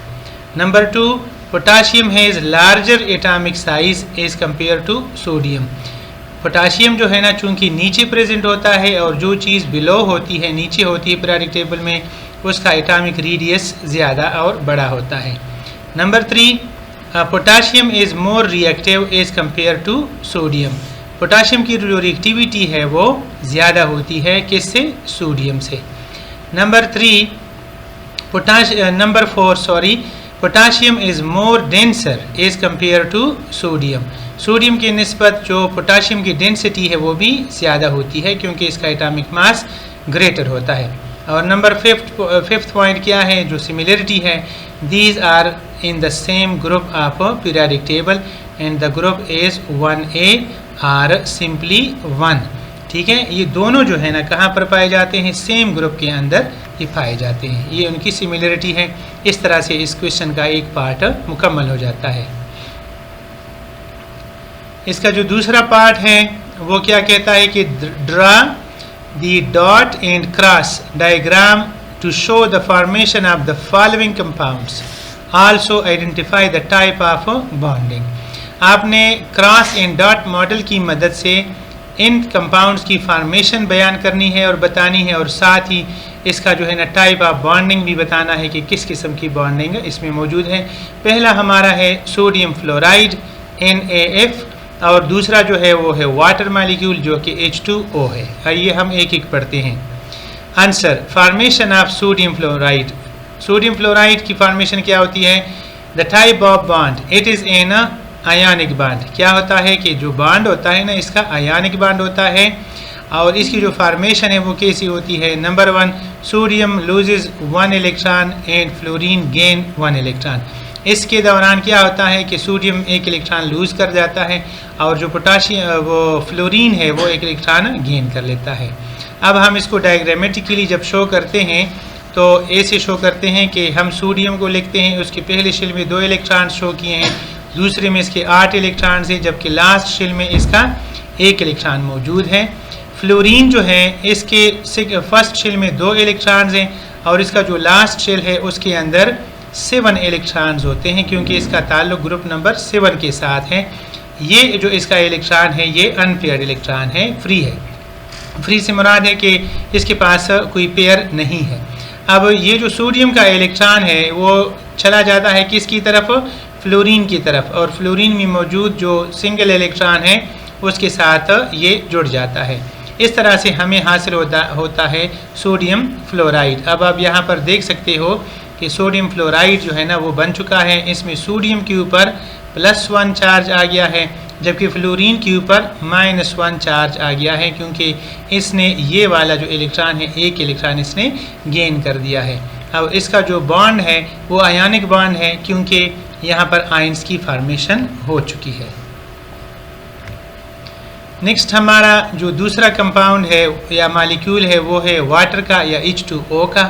Number 2, potassium has larger atomic size as compare to sodium. Potassium जो है ना चूँकि नीचे प्रेजेंट होता है और जो चीज़ बिलो होती है, नीचे होती है पीरियोडिक टेबल में, उसका एटॉमिक रेडियस ज़्यादा और बड़ा होता है। Number 3, potassium is more reactive as compare to sodium. Potassium की जो रिएक्टिविटी है वो ज़्यादा होती है किससे? सोडियम से। Number 4 potassium is more denser as compare to sodium. Sodium की निस्बत जो पोटाशियम की डेंसिटी है वो भी ज़्यादा होती है क्योंकि इसका एटॉमिक मास ग्रेटर होता है। और नंबर 5th पॉइंट क्या है जो सिमिलरिटी है? These are in the same group of periodic table and the group is 1A or simply 1। ठीक है, ये दोनों जो है ना कहाँ पर पाए जाते हैं? सेम ग्रुप के अंदर ही पाए जाते हैं। ये उनकी सिमिलरिटी है। इस तरह से इस क्वेश्चन का एक पार्ट मुकम्मल हो जाता है। इसका जो दूसरा पार्ट है वो क्या कहता है कि draw the dot and cross diagram to show the formation of the following compounds, also identify the type of bonding. आपने क्रॉस एंड डॉट मॉडल की मदद से इन कंपाउंड्स की फॉर्मेशन बयान करनी है और बतानी है और साथ ही इसका जो है ना टाइप ऑफ बॉन्डिंग भी बताना है कि किस किस्म की बॉन्डिंग इसमें मौजूद है। पहला हमारा है सोडियम फ्लोराइड NaF, और दूसरा जो है वो है वाटर मॉलिक्यूल जो कि H2O है। आइए हम एक एक पढ़ते हैं। Answer, formation of sodium fluoride. Sodium fluoride की फॉर्मेशन क्या होती है? The type of bond, it is an ionic bond. क्या होता है कि जो बॉन्ड होता है ना, इसका आयनिक बॉन्ड होता है, और इसकी जो फॉर्मेशन है वो कैसी होती है? Number 1, sodium loses 1 electron and fluorine gain 1 electron. इसके दौरान क्या होता है कि सोडियम 1 इलेक्ट्रॉन लूज़ कर जाता है, और जो पोटाशियम वो फ्लोरीन है वो 1 इलेक्ट्रॉन गेन कर लेता है। अब हम इसको डायग्रामेटिकली जब शो करते हैं तो ऐसे शो करते हैं कि हम सोडियम को लिखते हैं, उसके पहले शेल में 2 इलेक्ट्रॉन शो किए हैं, दूसरे में इसके 8 इलेक्ट्रॉन है, जबकि लास्ट शेल में इसका 1 इलेक्ट्रॉन मौजूद है। फ्लोरीन जो है इसके फर्स्ट शेल में 2 इलेक्ट्रॉन हैं, और इसका जो लास्ट शेल है उसके अंदर 7 इलेक्ट्रॉन्स होते हैं, क्योंकि इसका ताल्लुक ग्रुप नंबर 7 के साथ है। ये जो इसका इलेक्ट्रॉन है ये अनपेयर्ड इलेक्ट्रॉन है, फ्री है। फ्री से मुराद है कि इसके पास कोई पेयर नहीं है। अब ये जो सोडियम का इलेक्ट्रॉन है वो चला जाता है किसकी तरफ? फ्लोरीन की तरफ, और फ्लोरीन में मौजूद जो सिंगल इलेक्ट्रॉन है उसके साथ ये जुड़ जाता है। इस तरह से हमें हासिल होता है सोडियम फ्लोराइड। अब आप यहाँ पर देख सकते हो कि सोडियम फ्लोराइड जो है ना वो बन चुका है। इसमें सोडियम के ऊपर +1 चार्ज आ गया है, जबकि फ्लोरीन के ऊपर -1 चार्ज आ गया है, क्योंकि इसने ये वाला जो इलेक्ट्रॉन है 1 इलेक्ट्रॉन इसने गेन कर दिया है। अब इसका जो बॉन्ड है वो आयनिक बॉन्ड है, क्योंकि यहाँ पर आयंस की फॉर्मेशन हो चुकी है। नेक्स्ट हमारा जो दूसरा कंपाउंड है या मॉलिक्यूल है वो है वाटर का या H2O का।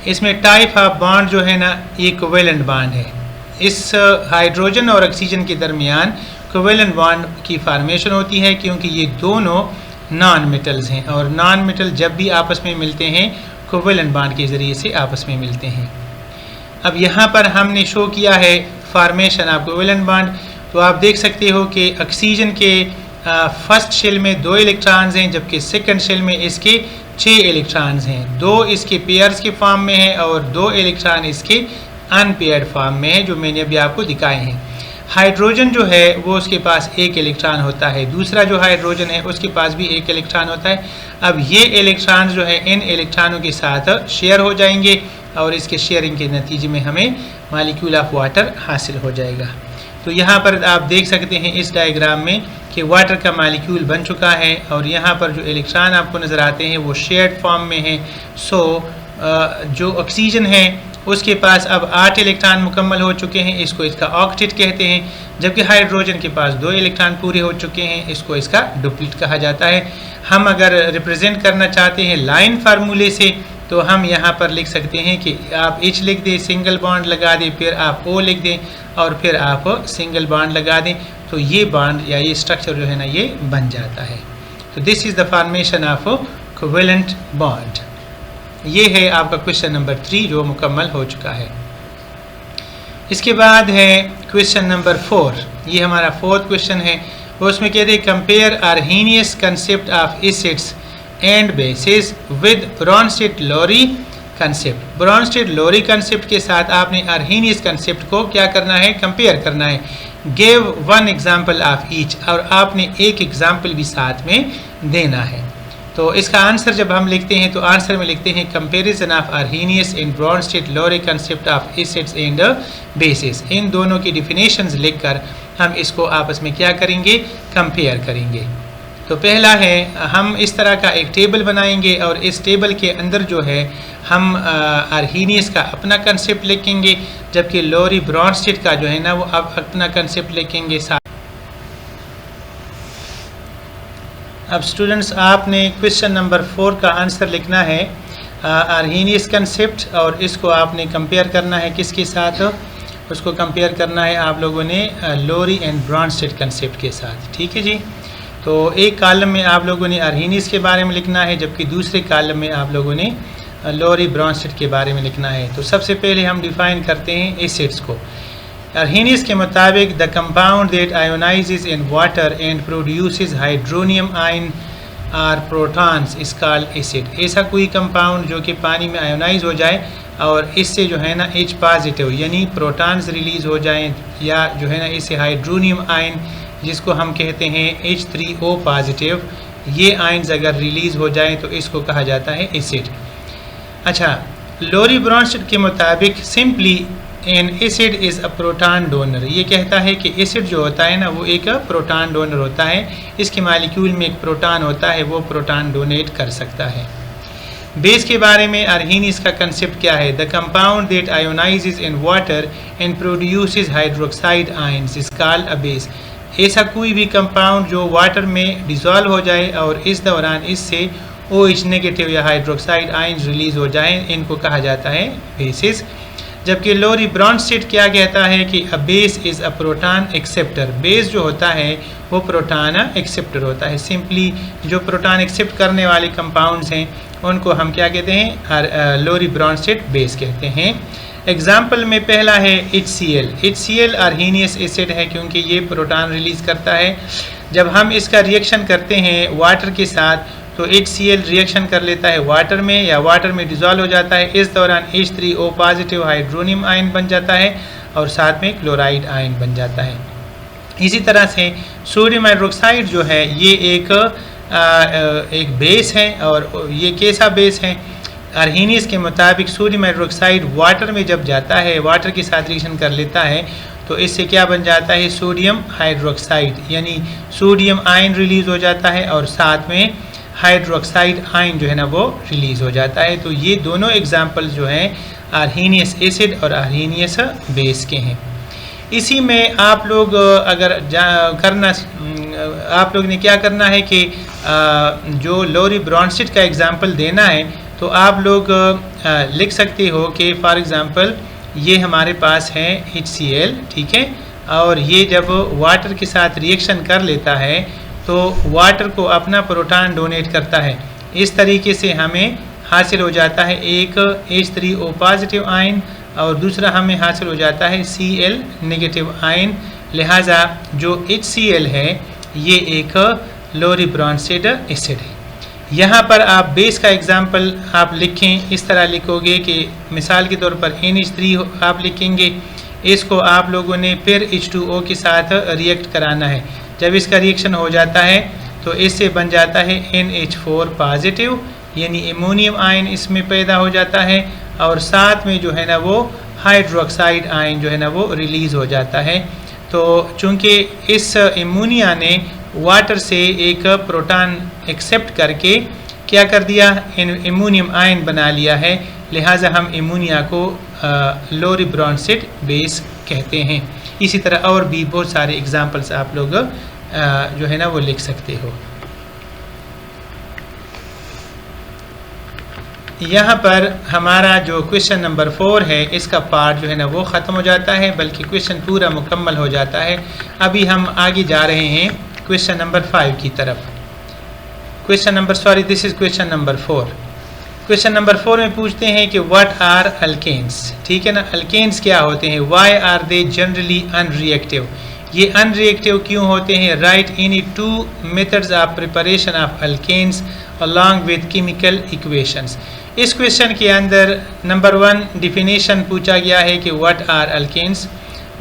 इसमें टाइप ऑफ बॉन्ड जो है ना ये कोवेलेंट बॉन्ड है। इस हाइड्रोजन और ऑक्सीजन के दरमियान कोवेलेंट बॉन्ड की फॉर्मेशन होती है, क्योंकि ये दोनों नॉन मेटल्स हैं, और नॉन मेटल जब भी आपस में मिलते हैं कोवेलेंट बॉन्ड के ज़रिए से आपस में मिलते हैं। अब यहाँ पर हमने शो किया है फॉर्मेशन ऑफ कोवेलेंट बॉन्ड। तो आप देख सकते हो कि ऑक्सीजन के फर्स्ट शेल में 2 इलेक्ट्रॉन्स हैं, जबकि सेकंड शेल में इसके 6 इलेक्ट्रॉन्स हैं। 2 इसके पेयर्स के फॉर्म में है और 2 इलेक्ट्रॉन इसके अनपेयर्ड फॉर्म में है, जो मैंने अभी आपको दिखाए हैं। हाइड्रोजन जो है वो उसके पास 1 इलेक्ट्रॉन होता है, दूसरा जो हाइड्रोजन है उसके पास भी 1 इलेक्ट्रॉन होता है। अब ये इलेक्ट्रॉन जो है इन इलेक्ट्रॉनों के साथ शेयर हो जाएंगे, और इसके शेयरिंग के नतीजे में हमें मॉलिक्यूल ऑफ वाटर हासिल हो जाएगा। तो यहाँ पर आप देख सकते हैं इस डायग्राम में कि वाटर का मॉलिक्यूल बन चुका है, और यहाँ पर जो इलेक्ट्रॉन आपको नज़र आते हैं वो शेयर्ड फॉर्म में है। जो ऑक्सीजन है उसके पास अब 8 इलेक्ट्रॉन मुकम्मल हो चुके हैं, इसको इसका ऑक्टेट कहते हैं, जबकि हाइड्रोजन के पास 2 इलेक्ट्रॉन पूरे हो चुके हैं, इसको इसका डुप्लीट कहा जाता है। हम अगर रिप्रेजेंट करना चाहते हैं लाइन फार्मूले से तो हम यहाँ पर लिख सकते हैं कि आप H लिख दें, सिंगल बॉन्ड लगा दें, फिर आप O लिख दें, और फिर आप सिंगल बॉन्ड लगा दें, तो ये बॉन्ड या ये स्ट्रक्चर जो है ना ये बन जाता है। तो this is the formation of covalent bond. ये है आपका क्वेश्चन नंबर 3 जो मुकम्मल हो चुका है। इसके बाद है क्वेश्चन नंबर 4। ये हमारा 4th क्वेश्चन है। उसमें कहते हैं compare Arrhenius concept of acids and bases with Bronsted Lowry concept. Bronsted Lowry concept के साथ आपने आर्हेनियस कंसेप्ट को क्या करना है? कंपेयर करना है। गिव 1 एग्जाम्पल ऑफ ईच, और आपने एक एग्जाम्पल भी साथ में देना है। तो इसका आंसर जब हम लिखते हैं तो आंसर में लिखते हैं comparison of Arrhenius and Bronsted Lowry concept of acids and bases. इन दोनों की डिफिनेशंस लिखकर हम इसको आपस में क्या करेंगे? कंपेयर करेंगे। तो पहला है हम इस तरह का एक टेबल बनाएंगे, और इस टेबल के अंदर जो है हम आर्हेनियस का अपना कंसेप्ट लिखेंगे, जबकि लोरी ब्रॉन्स्टेड का जो है ना वो अब अपना कंसेप्ट लिखेंगे साथ। अब स्टूडेंट्स आपने क्वेश्चन नंबर 4 का आंसर लिखना है आर्हेनियस कंसेप्ट, और इसको आपने कंपेयर करना है किसके साथ? उसको कंपेयर करना है आप लोगों ने लोरी एंड ब्रॉन्स्टेड कंसेप्ट के साथ। ठीक है जी। तो एक कॉलम में आप लोगों ने आर्हेनियस के बारे में लिखना है, जबकि दूसरे कॉलम में आप लोगों ने लोरी ब्रॉन्स्टेड के बारे में लिखना है। तो सबसे पहले हम डिफ़ाइन करते हैं एसिड्स को। आर्हेनियस के मुताबिक the compound that ionises in water and produces hydronium ion or protons is called acid. ऐसा कोई कंपाउंड जो कि पानी में आयोनाइज हो जाए और इससे जो है ना H पॉजिटिव यानी प्रोटॉन्स रिलीज़ हो जाएं, या जो है ना इसे हाइड्रोनियम आयन जिसको हम कहते हैं H3O पॉजिटिव, ये आयन्स अगर रिलीज़ हो जाएं तो इसको कहा जाता है एसिड। अच्छा, लोरी ब्रॉन्स्टेड के मुताबिक simply N acid is a proton donor, ये कहता है कि एसिड जो होता है ना वो एक प्रोटॉन डोनर होता है, इसके मालिक्यूल में एक प्रोटॉन होता है, वो प्रोटॉन डोनेट कर सकता है। बेस के बारे में अर्हीनियस का कंसेप्ट क्या है? The compound that ionises in water and produces hydroxide ions is called a base. ऐसा कोई भी कंपाउंड जो वाटर में डिज़ोल्व हो जाए और इस दौरान इससे OH नेगेटिव या हाइड्रोक्साइड आयन्स रिलीज़ हो जाएं, इनको कहा जाता है बेसिस। जबकि लोरी ब्रॉन्स्टेड क्या कहता है कि a base is a proton acceptor. Base जो होता है वो प्रोटॉन एक्सेप्टर होता है। सिंपली जो प्रोटॉन एक्सेप्ट करने वाले कंपाउंड्स हैं उनको हम क्या कहते हैं? लोरी ब्रॉन्स्टेड बेस कहते हैं। एग्जाम्पल में पहला है HCl। HCl अर्हीनियस एसिड है क्योंकि ये प्रोटॉन रिलीज़ करता है। जब हम इसका रिएक्शन करते हैं वाटर के साथ तो HCl रिएक्शन कर लेता है वाटर में या वाटर में डिज़ोल्व हो जाता है, इस दौरान H3O पॉजिटिव हाइड्रोनियम आयन बन जाता है और साथ में क्लोराइड आयन बन जाता है। इसी तरह से सोडियम हाइड्रोक्साइड जो है ये एक बेस है, और ये कैसा बेस है? अर्हीनियस के मुताबिक सोडियम हाइड्रोक्साइड वाटर में जब जाता है, वाटर के साथ रिएक्शन कर लेता है तो इससे क्या बन जाता है? सोडियम हाइड्रोक्साइड, यानी सोडियम आयन रिलीज़ हो जाता है और साथ में हाइड्रोक्साइड आयन जो है ना वो रिलीज़ हो जाता है। तो ये दोनों एग्जाम्पल जो हैं अर्हीनियस एसिड और अर्हीनियस बेस के हैं। इसी में आप लोग अगर आप लोग ने क्या करना है कि जो लोरी ब्रॉन्स्टेड का एग्जाम्पल देना है तो आप लोग लिख सकते हो कि फॉर एग्ज़ाम्पल ये हमारे पास है HCl, ठीक है, और ये जब वाटर के साथ रिएक्शन कर लेता है तो वाटर को अपना प्रोटॉन डोनेट करता है। इस तरीके से हमें हासिल हो जाता है एक H3O पॉजिटिव आयन और दूसरा हमें हासिल हो जाता है Cl नेगेटिव आयन। लिहाजा जो HCl है ये एक लोरी ब्रॉन्स्टेड एसिड है। यहाँ पर आप बेस का एग्जाम्पल आप लिखें, इस तरह लिखोगे कि मिसाल के तौर पर NH3 आप लिखेंगे, इसको आप लोगों ने फिर H2O के साथ रिएक्ट कराना है। जब इसका रिएक्शन हो जाता है तो इससे बन जाता है NH4 पॉजिटिव, यानी एमोनियम आयन इसमें पैदा हो जाता है और साथ में जो है ना वो हाइड्रोक्साइड आयन जो है ना वो रिलीज़ हो जाता है। तो चूँकि इस एमोनिया ने वाटर से एक प्रोटॉन एक्सेप्ट करके क्या कर दिया? एमोनियम आयन बना लिया है, लिहाजा हम एमोनिया को लोरी ब्रॉन्स्टेड बेस कहते हैं। इसी तरह और भी बहुत सारे एग्जाम्पल्स आप लोग जो है ना वो लिख सकते हो। यहाँ पर हमारा जो क्वेश्चन नंबर 4 है इसका पार्ट जो है ना वो ख़त्म हो जाता है, बल्कि क्वेश्चन पूरा मुकम्मल हो जाता है। अभी हम आगे जा रहे हैं क्वेश्चन नंबर 5 की तरफ। This is question number 4। Question number 4 में पूछते हैं कि व्हाट आर अल्केन्स, ठीक है ना। अल्केन्स क्या होते हैं? Why are they generally unreactive, ये अनरिएक्टिव क्यों होते हैं? Write any 2 methods of preparation of alkanes along with chemical equations. इस क्वेश्चन के अंदर नंबर 1 डिफिनेशन पूछा गया है कि व्हाट आर अल्केन्स,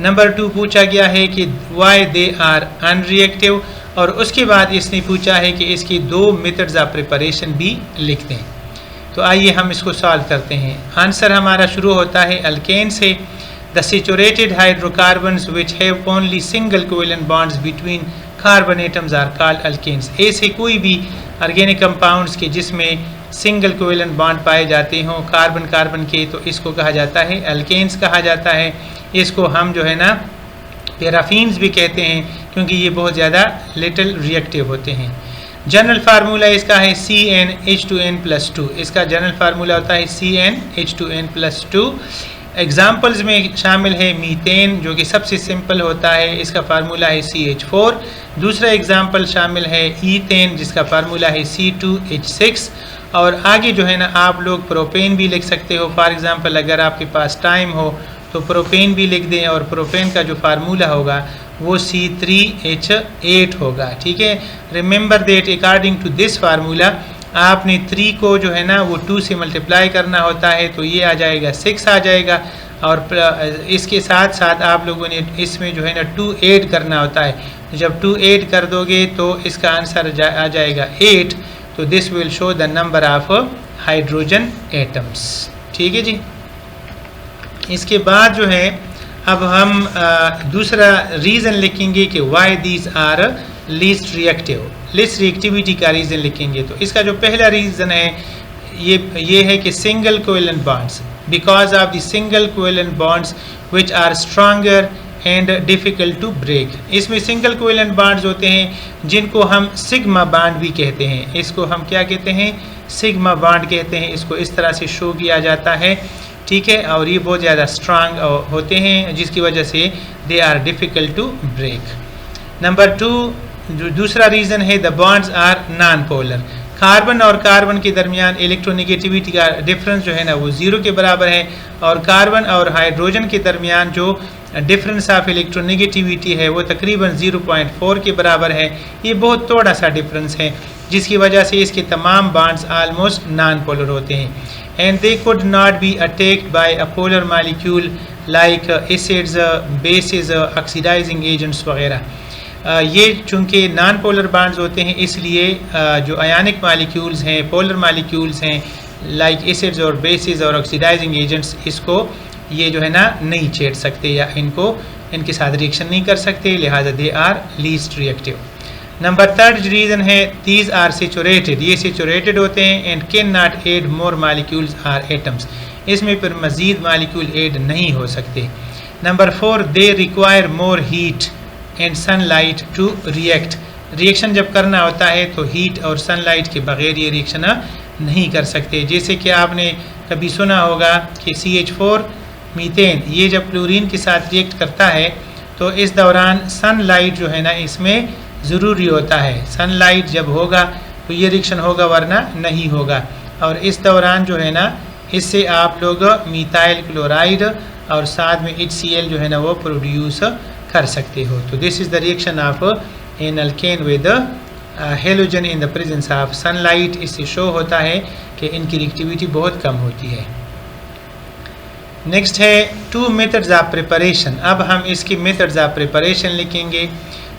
नंबर 2 पूछा गया है कि वाई दे आर अनरिएक्टिव, और उसके बाद इसने पूछा है कि इसकी 2 मेथड्स ऑफ प्रिपरेशन भी लिख दें। तो आइए हम इसको सॉल्व करते हैं। आंसर हमारा शुरू होता है अल्केन से। The saturated hydrocarbons which have only single covalent bonds between carbon atoms are called alkanes. ऐसे कोई भी ऑर्गेनिक कंपाउंड्स के जिसमें सिंगल कोवेलेंट बॉन्ड पाए जाते हों कार्बन कार्बन के, तो इसको कहा जाता है अल्केन्स कहा जाता है। इसको हम जो है ना पैराफिन्स भी कहते हैं क्योंकि ये बहुत ज़्यादा लिटिल रिएक्टिव होते हैं। जनरल फार्मूला इसका है CnH2n+2। इसका जनरल फार्मूला होता है CnH2n+2। एग्जाम्पल्स में शामिल है मीथेन जो कि सबसे सिंपल होता है, इसका फार्मूला है CH4। दूसरा एग्जाम्पल शामिल है ईथेन जिसका फार्मूला है C2H6। और आगे जो है ना आप लोग प्रोपेन भी लिख सकते हो। फॉर एग्ज़ाम्पल अगर आपके पास टाइम हो तो प्रोपेन भी लिख दें, और प्रोपेन का जो फार्मूला होगा वो C3H8 होगा, ठीक है। Remember that according to this formula आपने 3 को जो है ना वो 2 से मल्टीप्लाई करना होता है, तो ये आ जाएगा 6 आ जाएगा, और इसके साथ साथ आप लोगों ने इसमें जो है ना 2 ऐड करना होता है, तो जब 2 ऐड कर दोगे तो इसका आंसर आ जाएगा 8, तो this will show the number of hydrogen atoms, ठीक है जी। इसके बाद जो है अब हम दूसरा रीज़न लिखेंगे कि why these are least reactive, least reactivity का रीज़न लिखेंगे। तो इसका जो पहला रीज़न है ये है कि single covalent bonds, because of the single covalent bonds which are stronger and difficult to break. इसमें सिंगल कोवेलेंट बॉन्ड्स होते हैं जिनको हम सिग्मा बॉन्ड भी कहते हैं, इसको हम क्या कहते हैं, सिग्मा बॉन्ड कहते हैं। इसको इस तरह से शो किया जाता है, ठीक है, और ये बहुत ज़्यादा स्ट्रांग होते हैं जिसकी वजह से they are difficult to break. Number 2 जो दूसरा रीज़न है, the bonds are non polar. Carbon और कार्बन के दरमियान इलेक्ट्रोनेगेटिविटी का डिफरेंस जो है ना वो 0 के बराबर है, और कार्बन और हाइड्रोजन के दरमियान जो डिफरेंस ऑफ इलेक्ट्रोनेगेटिविटी है वो तकरीबन 0.4 के बराबर है। ये बहुत थोड़ा सा डिफरेंस है जिसकी वजह से इसके तमाम बॉन्ड्स आलमोस्ट नॉन पोलर होते हैं, and they could not be attacked by a polar molecule like acids, bases, oxidising agents वगैरह। ये चूँकि नॉन पोलर बॉन्ड्स होते हैं इसलिए जो आयनिक मॉलिक्यूल्स हैं, पोलर मॉलिक्यूल्स हैं लाइक एसिड्स और बेसिस और ऑक्सीडाइजिंग एजेंट्स, इसको ये जो है ना नहीं छेड़ सकते या इनके साथ रिएक्शन नहीं कर सकते, लिहाजा they are least reactive. Number 3 reason है, दीज आर सेचुरेटेड, ये सेचुरेटेड होते हैं, and can not add more molecules or atoms, इसमें फिर मज़ीद मालिक्यूल ऐड नहीं हो सकते। Number 4 they require more heat and sunlight to react, reaction जब करना होता है तो हीट और सनलाइट के बगैर ये रिएक्शन नहीं कर सकते। जैसे कि आपने कभी सुना होगा कि CH4 मीथेन ये जब क्लोरीन के साथ रिएक्ट करता है तो इस दौरान सनलाइट जो है ना इसमें ज़रूरी होता है, सनलाइट जब होगा तो ये रिएक्शन होगा वरना नहीं होगा, और इस दौरान जो है ना इससे आप लोग मिथाइल क्लोराइड और साथ में HCl जो है ना वो प्रोड्यूस कर सकते हो। तो this is the reaction of an alkane with halogen in the presence of sunlight. इससे शो होता है कि इनकी रिएक्टिविटी बहुत कम होती है। नेक्स्ट है 2 मेथड्स ऑफ प्रिपरेशन। अब हम इसकी मेथड्स ऑफ प्रिपरेशन लिखेंगे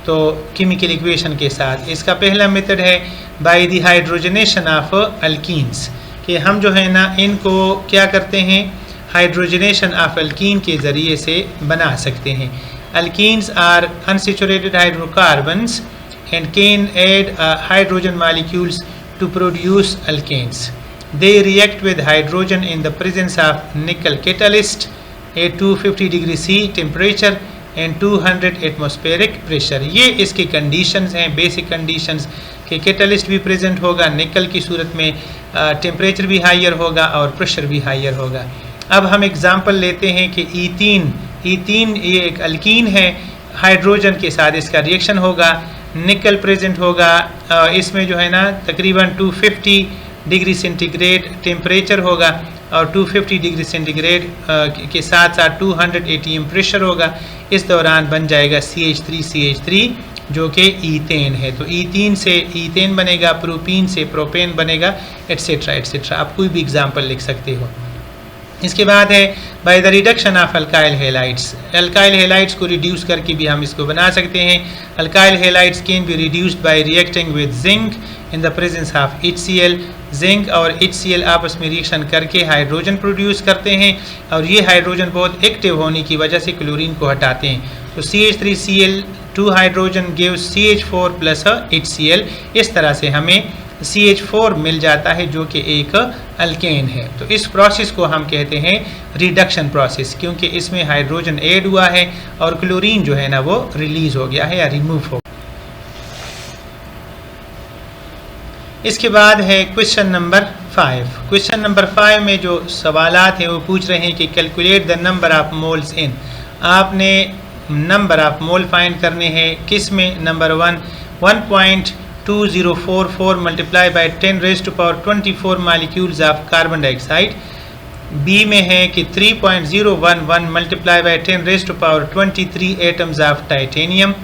तो केमिकल इक्वेशन के साथ। इसका पहला मेथड है by the hydrogenation of alkenes, कि हम जो है ना इनको क्या करते हैं, हाइड्रोजनेशन ऑफ अल्कीन के ज़रिए से बना सकते हैं। Alkenes are unsaturated hydrocarbons and can add hydrogen molecules to produce alkanes. They react with hydrogen in the presence of nickel catalyst at 250 degree C temperature and 200 atmospheric pressure। ये इसकी conditions हैं, basic conditions, कि catalyst भी present होगा निकल की सूरत में, temperature भी हायर होगा और प्रेशर भी हायर होगा। अब हम एग्जांपल लेते हैं कि ईथीन ये एक अल्कीन है, हाइड्रोजन के साथ इसका रिएक्शन होगा, निकल प्रेजेंट होगा, इसमें जो है ना तकरीबन 250 डिग्री सेंटीग्रेड टेम्परेचर होगा और 250 डिग्री सेंटीग्रेड के साथ साथ 200 ATM प्रेशर होगा। इस दौरान बन जाएगा CH3 जो कि ईथेन है। तो ईथीन से ईथेन बनेगा, प्रोपीन से प्रोपेन बनेगा, एट्सेट्रा एट्सेट्रा। आप कोई भी एग्जांपल लिख सकते हो। इसके बाद है by the reduction of alkyl halides. Alkyl halides को रिड्यूस करके भी हम इसको बना सकते हैं। Alkyl halides can be reduced by reacting with zinc in the presence of HCl। Zinc और HCl आपस में रिएक्शन करके हाइड्रोजन प्रोड्यूस करते हैं, और ये हाइड्रोजन बहुत एक्टिव होने की वजह से क्लोरीन को हटाते हैं। तो CH3Cl2 hydrogen gives CH4 plus HCl। इस तरह से हमें CH4 मिल जाता है जो कि एक अल्केन है। तो इस प्रोसेस को हम कहते हैं रिडक्शन प्रोसेस, क्योंकि इसमें हाइड्रोजन ऐड हुआ है और क्लोरीन जो है ना वो रिलीज हो गया है या रिमूव हो। इसके बाद है क्वेश्चन नंबर 5। क्वेश्चन नंबर 5 में जो सवालात हैं वो पूछ रहे हैं कि calculate the number of moles in. आपने नंबर ऑफ मोल फाइंड करने हैं, किस में? Number 1.2044 multiply by 10 raised to power 24 molecules of carbon dioxide B में है कि 3.011 multiply by 10 raised to power 23 atoms of titanium.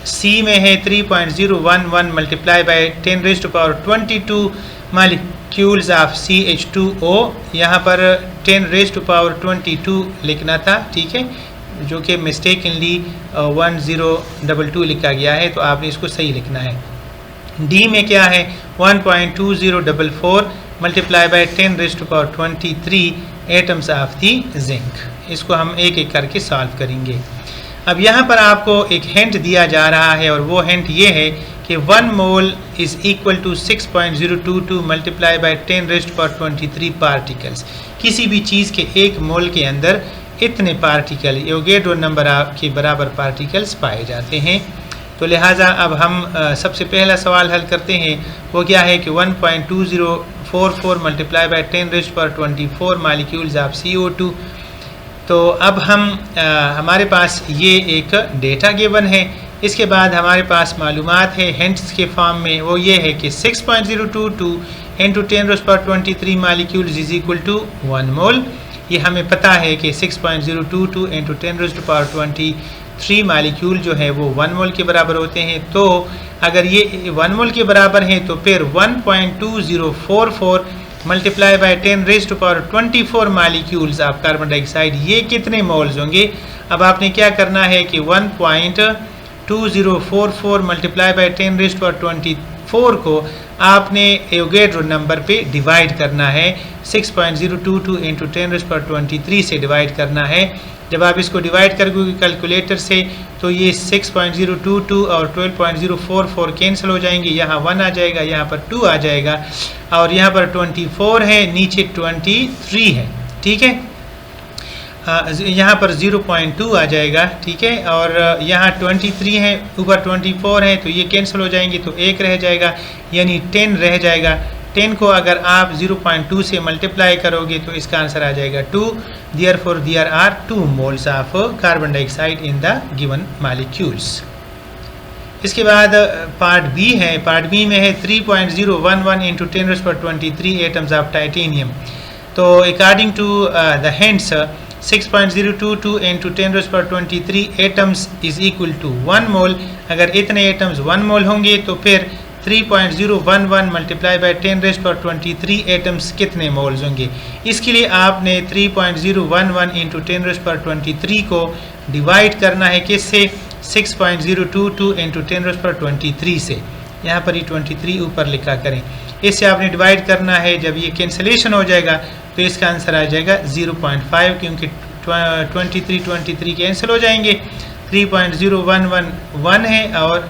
C में है 3.011 multiply by 10 raised to power 22 molecules of CH2O। यहाँ पर 10 रेज़्ड टू पावर 22 लिखना था, ठीक है, जो कि मिस्टेकनली 1022 लिखा गया है, तो आपने इसको सही लिखना है। डी में क्या है 1.2044 multiply by 10 raised to power 23 atoms of the zinc. इसको हम एक एक करके सॉल्व करेंगे। अब यहाँ पर आपको एक हिंट दिया जा रहा है और वो हिंट ये है कि 1 mole is equal to 6.022 multiply by 10 raised to power 23 particles. किसी भी चीज़ के एक मोल के अंदर इतने पार्टिकल, एवोगैड्रो नंबर के बराबर पार्टिकल्स पाए जाते हैं। तो लिहाजा अब हम सबसे पहला सवाल हल करते हैं। वो क्या है कि 1.2044 multiply by 10 raised to power 24 molecules of CO2। तो अब हम हमारे पास ये एक डेटा गिवन है। इसके बाद हमारे पास मालूमात है हिंट्स के फॉर्म में, वो ये है कि 6.022 into 10 raised to power 23 molecules is equal to 1 mole. ये हमें पता है कि 6.022 into 10 raised to power 23 molecule जो है वो 1 मोल के बराबर होते हैं। तो अगर ये 1 मोल के बराबर हैं तो फिर 1.2044 multiply by 10 raised to power 24 molecules of carbon dioxide, ये कितने मोल्स होंगे। अब आपने क्या करना है कि 1.2044 multiply by 10 raised to power 24 को आपने एवोगैड्रो नंबर पे डिवाइड करना है। 6.022 इंटू 10 रेज़्ड टू पावर 23 से डिवाइड करना है। जब आप इसको डिवाइड करोगे कैलकुलेटर से तो ये 6.022 और 12.044 कैंसिल हो जाएंगे, यहाँ 1 आ जाएगा, यहाँ पर 2 आ जाएगा और यहाँ पर 24 है, नीचे 23 है, ठीक है। यहाँ पर 0.2 आ जाएगा, ठीक है, और यहाँ 23 है, ऊपर 24 है, तो ये कैंसिल हो जाएंगे, तो 1 रह जाएगा, यानी 10 रह जाएगा। 10 को अगर आप 0.2 से मल्टीप्लाई करोगे तो इसका आंसर आ जाएगा 2। Therefore there are 2 moles of carbon dioxide in the given molecules. इसके बाद पार्ट बी है। पार्ट बी में है 3.011 into 10 raised to power 23 atoms of titanium. तो according to the hints 6.022 into 10 raised to power 23 atoms is equal to 1 mole. अगर इतने atoms 1 mole होंगे तो फिर 3.011 multiply by 10 raised to power 23 atoms कितने मोल्स होंगे। इसके लिए आपने 3.011 इंटू 10 रेज़्ड टू पावर 23 को डिवाइड करना है किससे, 6.022 इंटू 10 रेज़्ड टू पावर 23 से। यहाँ पर ही 23 ऊपर लिखा करें, इससे आपने डिवाइड करना है। जब ये कैंसलेशन हो जाएगा तो इसका आंसर आ जाएगा 0.5, क्योंकि 23 कैंसिल हो जाएंगे। 3.011 1 है और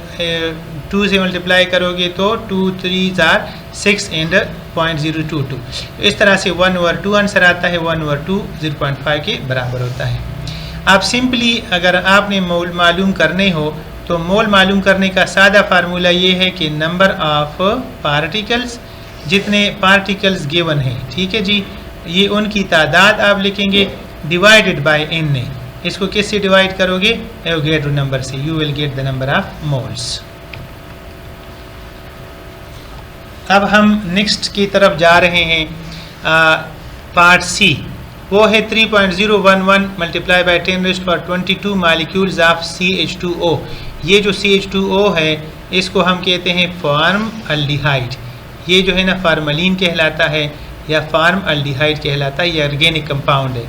2 से मल्टीप्लाई करोगे तो 2 3 आर 6 एंड 0.022। इस तरह से 1/2 आंसर आता है। 1/2 0.5 के बराबर होता है। आप सिंपली अगर आपने मोल मालूम करने हो तो मोल मालूम करने का सादा फार्मूला ये है कि नंबर ऑफ पार्टिकल्स, जितने पार्टिकल्स गिवन हैं, ठीक है जी, ये उनकी तादाद आप लिखेंगे डिवाइडेड बाय n ने। इसको किससे डिवाइड करोगे, एवोगैड्रो नंबर से। You will get the number of moles. अब हम नेक्स्ट की तरफ जा रहे हैं। पार्ट सी वो है 3.011 multiply by 10 raised to power 22 molecules of CH2O। ये जो CH2O है इसको हम कहते हैं फॉर्मल्डिहाइड। ये जो है ना फार्मलीन कहलाता है या फॉर्मल्डिहाइड कहलाता है, ये ऑर्गेनिक कंपाउंड है।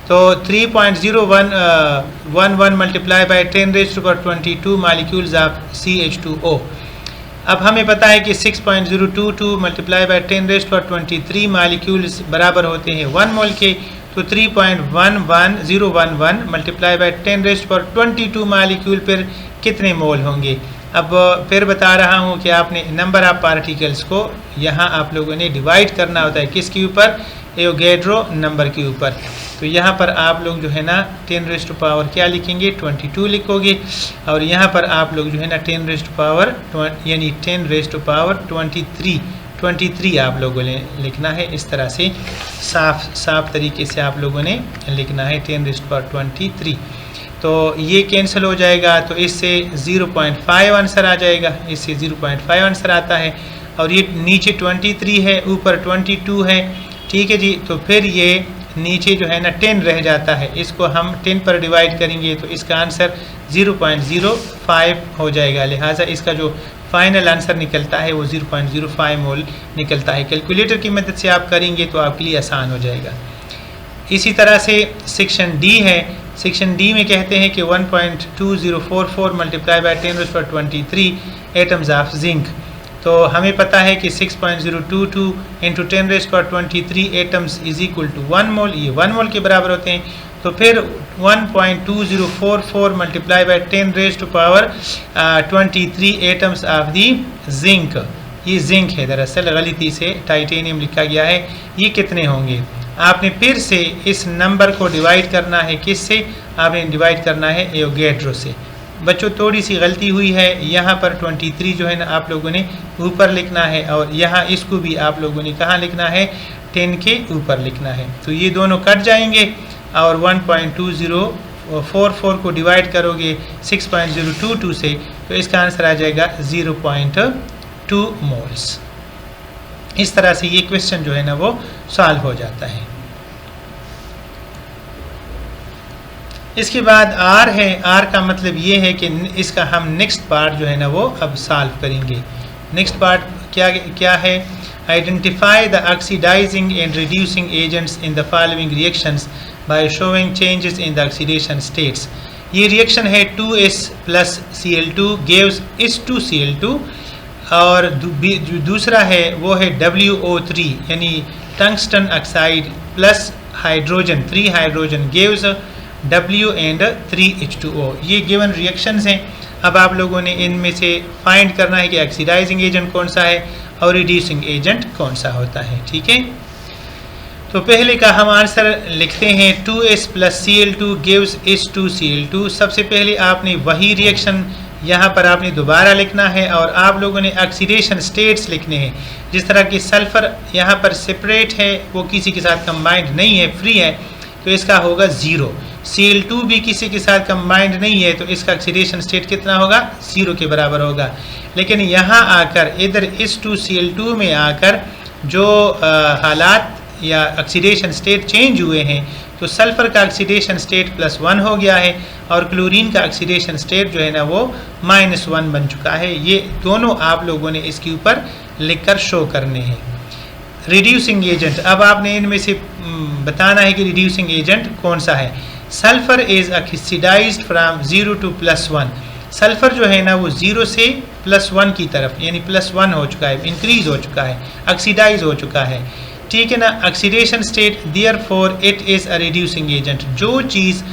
तो 3.011 multiply by 10 raised to power 22 molecules of CH2O। अब हमें पता है कि 6.022 multiply by 10 raised to power 23 molecules बराबर होते हैं 1 मोल के। तो 3.11011 multiply by 10 raised to power 22 molecule पर कितने मोल होंगे। अब फिर बता रहा हूँ कि आपने नंबर ऑफ पार्टिकल्स को यहाँ आप लोगों ने डिवाइड करना होता है किसके ऊपर, एवोगैड्रो नंबर के ऊपर। तो यहाँ पर आप लोग जो है ना 10 रेज़्ड टू पावर क्या लिखेंगे, 22 लिखोगे, और यहाँ पर आप लोग जो है ना 10 रेज़्ड टू पावर यानी 10 रेज़्ड टू पावर 23 आप लोगों ने लिखना है। इस तरह से साफ तरीके से आप लोगों ने लिखना है 10 रेज़्ड टू पावर 23। तो ये कैंसिल हो जाएगा, तो इससे 0.5 आंसर आ जाएगा, इससे 0.5 आंसर आता है। और ये नीचे 23 है, ऊपर 22 है, ठीक है जी। तो फिर ये नीचे जो है ना 10 रह जाता है, इसको हम 10 पर डिवाइड करेंगे तो इसका आंसर 0.05 हो जाएगा। लिहाजा इसका जो फाइनल आंसर निकलता है वो 0.05 मोल निकलता है। कैलकुलेटर की मदद से आप करेंगे तो आपके लिए आसान हो जाएगा। इसी तरह से सेक्शन डी है। सेक्शन डी में कहते हैं कि 1.2044 multiply by 10⁻23 atoms of zinc. तो हमें पता है कि 6.022 into 10⁻23 atoms is equal to 1 mole, ये 1 मोल के बराबर होते हैं। तो फिर 1.2044 multiply by 10⁻23 atoms of the zinc, ये जिंक है, दरअसल गलती से टाइटेनियम लिखा गया है, ये कितने होंगे? आपने फिर से इस नंबर को डिवाइड करना है, किससे? आपने डिवाइड करना है एवोगैड्रो से। बच्चों थोड़ी सी गलती हुई है, यहाँ पर 23 जो है ना आप लोगों ने ऊपर लिखना है और यहाँ इसको भी आप लोगों ने कहाँ लिखना है? 10 के ऊपर लिखना है। तो ये दोनों कट जाएंगे और 1.2044 को डिवाइड करोगे 6.022 से तो इसका आंसर आ जाएगा 0.2 मोल्स। इस तरह से ये क्वेश्चन जो है ना वो सॉल्व हो जाता है। इसके बाद आर है। आर का मतलब ये है कि इसका हम नेक्स्ट पार्ट जो है ना वो अब सॉल्व करेंगे। नेक्स्ट पार्ट क्या है? Identify the oxidizing and reducing agents in the following reactions by showing changes in the oxidation states. ये रिएक्शन है 2S plus Cl2 gives S2Cl2 और जो दूसरा है वो है WO3 यानी tungsten oxide plus hydrogen 3 hydrogen gives W and 3H2O। ये गिवन रिएक्शंस हैं। अब आप लोगों ने इनमें से फाइंड करना है कि ऑक्सीडाइजिंग एजेंट कौन सा है और रिड्यूसिंग एजेंट कौन सा होता है। ठीक है, तो पहले का हम आंसर लिखते हैं 2S plus Cl2 gives S2Cl2। सबसे पहले आपने वही रिएक्शन यहाँ पर आपने दोबारा लिखना है और आप लोगों ने ऑक्सीडेशन स्टेट्स लिखने हैं। जिस तरह कि सल्फ़र यहाँ पर सेपरेट है, वो किसी के साथ कंबाइंड नहीं है, फ्री है, तो इसका होगा 0। Cl2 भी किसी के साथ कंबाइंड नहीं है तो इसका ऑक्सीडेशन स्टेट कितना होगा? 0 के बराबर होगा। लेकिन यहाँ आकर इधर S2Cl2 में आकर जो हालात या ऑक्सीडेशन स्टेट चेंज हुए हैं तो सल्फ़र का ऑक्सीडेशन स्टेट +1 हो गया है और क्लोरीन का ऑक्सीडेशन स्टेट जो है ना वो -1 बन चुका है। ये दोनों आप लोगों ने इसके ऊपर लिखकर शो करने हैं। रिड्यूसिंग एजेंट, अब आपने इनमें से बताना है कि रिड्यूसिंग एजेंट कौन सा है। Sulphur is oxidized from 0 to +1। Sulphur जो है ना वो 0 से +1 की तरफ यानी +1 हो चुका है, इंक्रीज़ हो चुका है, ऑक्सीडाइज हो चुका है। ठीक है ना, oxidation state therefore it is a reducing agent. जो चीज़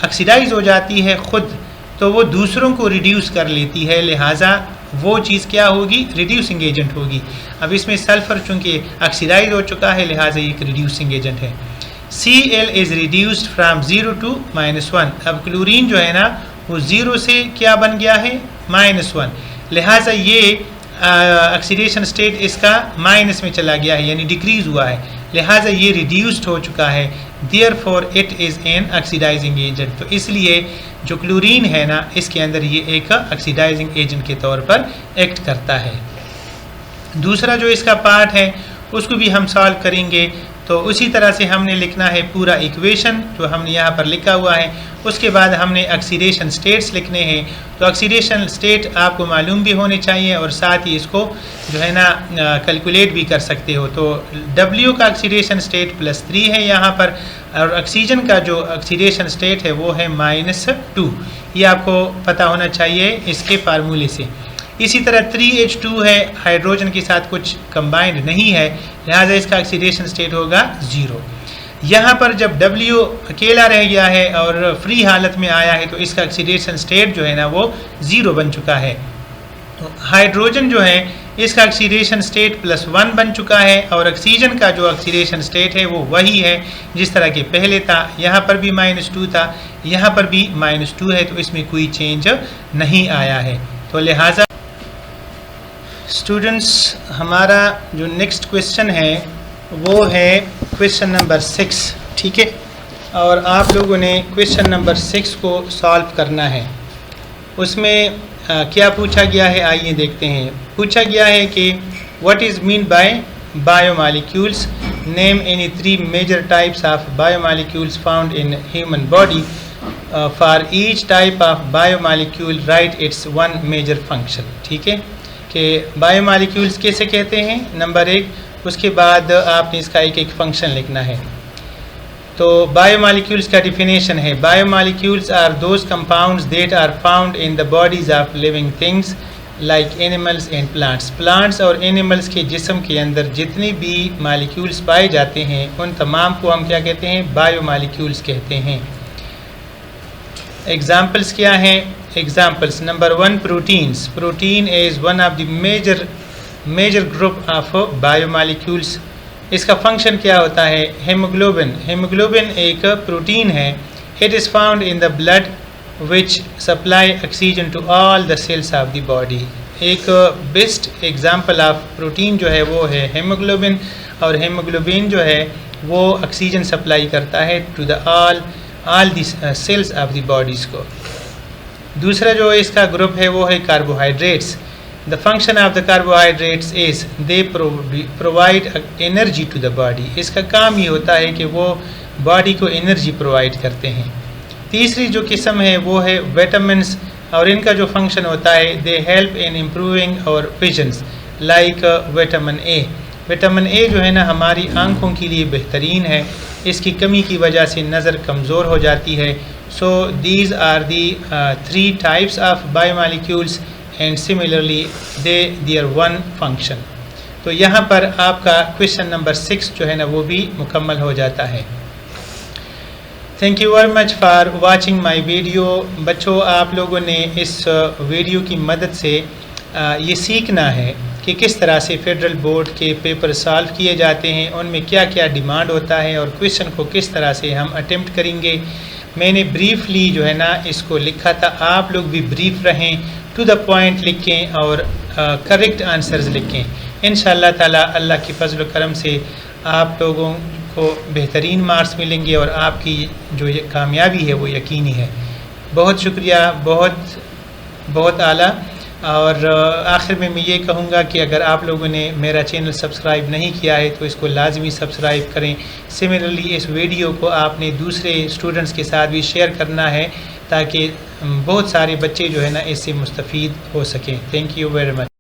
ऑक्सीडाइज हो जाती है खुद तो वो दूसरों को रिड्यूस कर लेती है, लिहाजा वो चीज़ क्या होगी? रिड्यूसिंग एजेंट होगी। अब इसमें सल्फ़र चूँकि ऑक्सीडाइज हो चुका है लिहाजा ये एक रिड्यूसिंग एजेंट है। Cl is reduced from 0 to -1। अब क्लोरीन जो है ना वो 0 से क्या बन गया है? -1। लिहाजा ये ऑक्सीडेशन स्टेट इसका माइनस में चला गया है यानी डिक्रीज़ हुआ है, लिहाजा ये रिड्यूस्ड हो चुका है। Therefore it is an oxidizing agent. तो इसलिए जो क्लोरीन है ना इसके अंदर ये एक ऑक्सीडाइजिंग एजेंट के तौर पर एक्ट करता है। दूसरा जो इसका पार्ट है उसको भी हम सॉल्व करेंगे। तो उसी तरह से हमने लिखना है पूरा इक्वेशन जो हमने यहाँ पर लिखा हुआ है। उसके बाद हमने ऑक्सीडेशन स्टेट्स लिखने हैं। तो ऑक्सीडेशन स्टेट आपको मालूम भी होने चाहिए और साथ ही इसको जो है ना कैलकुलेट भी कर सकते हो। तो W का ऑक्सीडेशन स्टेट +3 है यहाँ पर और ऑक्सीजन का जो ऑक्सीडेशन स्टेट है वो है -2। ये आपको पता होना चाहिए इसके फार्मूले से। इसी तरह 3H2 है, हाइड्रोजन के साथ कुछ कंबाइंड नहीं है, लिहाजा इसका ऑक्सीडेशन स्टेट होगा 0। यहाँ पर जब W अकेला रह गया है और फ्री हालत में आया है तो इसका ऑक्सीडेशन स्टेट जो है ना वो 0 बन चुका है। तो हाइड्रोजन जो है इसका ऑक्सीडेशन स्टेट +1 बन चुका है और ऑक्सीजन का जो ऑक्सीडेशन स्टेट है वो वही है जिस तरह के पहले था। यहाँ पर भी -2 था, यहाँ पर भी -2 है, तो इसमें कोई चेंज नहीं आया है। तो लिहाजा स्टूडेंट्स हमारा जो नेक्स्ट क्वेश्चन है वो है क्वेश्चन नंबर 6। ठीक है, और आप लोगों ने क्वेश्चन नंबर 6 को सॉल्व करना है। उसमें क्या पूछा गया है आइए देखते हैं। पूछा गया है कि what is mean by biomolecules. Name any 3 major types of biomolecules found in human body. For each type of biomolecule write its one major function. ठीक है कि बायोमॉलिक्यूल्स कैसे कहते हैं, नंबर 1. उसके बाद आपने इसका एक एक फंक्शन लिखना है. तो बायोमॉलिक्यूल्स का डिफिनेशन है, biomolecules are those compounds that are found in the bodies of living things like animals and plants. Plants और एनिमल्स के जिस्म के अंदर जितने भी मालिक्यूल्स पाए जाते हैं उन तमाम को हम क्या कहते हैं, बायोमॉलिक्यूल्स कहते हैं. एग्जाम्पल्स क्या हैं? Examples number 1, proteins. Protein is one of the major group of biomolecules. इसका फंक्शन क्या होता है? हेमोग्लोबिन. हेमोग्लोबिन एक प्रोटीन है. It is found in the blood which supply oxygen to all the cells of the body. एक best example of protein जो है वो है हेमोग्लोबिन, और हेमोग्लोबिन जो है वो ऑक्सीजन सप्लाई करता है to the all the cells of the bodies को. दूसरा जो इसका ग्रुप है वो है carbohydrates. The function of the carbohydrates is they provide energy to the body. इसका काम ये होता है कि वो बॉडी को एनर्जी प्रोवाइड करते हैं. तीसरी जो किस्म है वो है विटामिन्स, और इनका जो फंक्शन होता है दे हेल्प इन इम्प्रूविंग और visions like vitamin A. Vitamin A जो है ना हमारी आंखों के लिए बेहतरीन है, इसकी कमी की वजह से नज़र कमज़ोर हो जाती है. So these are the 3 types of biomolecules and similarly their one function. तो यहाँ पर आपका क्वेश्चन नंबर 6 जो है ना वो भी मुकम्मल हो जाता है. Thank you very much for watching my video. बच्चों, आप लोगों ने इस वीडियो की मदद से ये सीखना है कि किस तरह से फेडरल बोर्ड के पेपर सॉल्व किए जाते हैं, उनमें क्या क्या डिमांड होता है और क्वेश्चन को किस तरह से हम अटेम्प्ट करेंगे. मैंने ब्रीफली जो है ना इसको लिखा था, आप लोग भी ब्रीफ रहें, टू द पॉइंट लिखें और करेक्ट आंसर्स लिखें. इंशाअल्लाह ताला अल्लाह की फजल व करम से आप लोगों को बेहतरीन मार्क्स मिलेंगे और आपकी जो ये कामयाबी है वो यकीनी है. बहुत शुक्रिया, बहुत बहुत आला. और आखिर में मैं ये कहूँगा कि अगर आप लोगों ने मेरा चैनल सब्सक्राइब नहीं किया है तो इसको लाजमी सब्सक्राइब करें. सिमिलरली इस वीडियो को आपने दूसरे स्टूडेंट्स के साथ भी शेयर करना है ताकि बहुत सारे बच्चे जो है ना इससे मुस्तफ़ीद हो सकें. Thank you very much.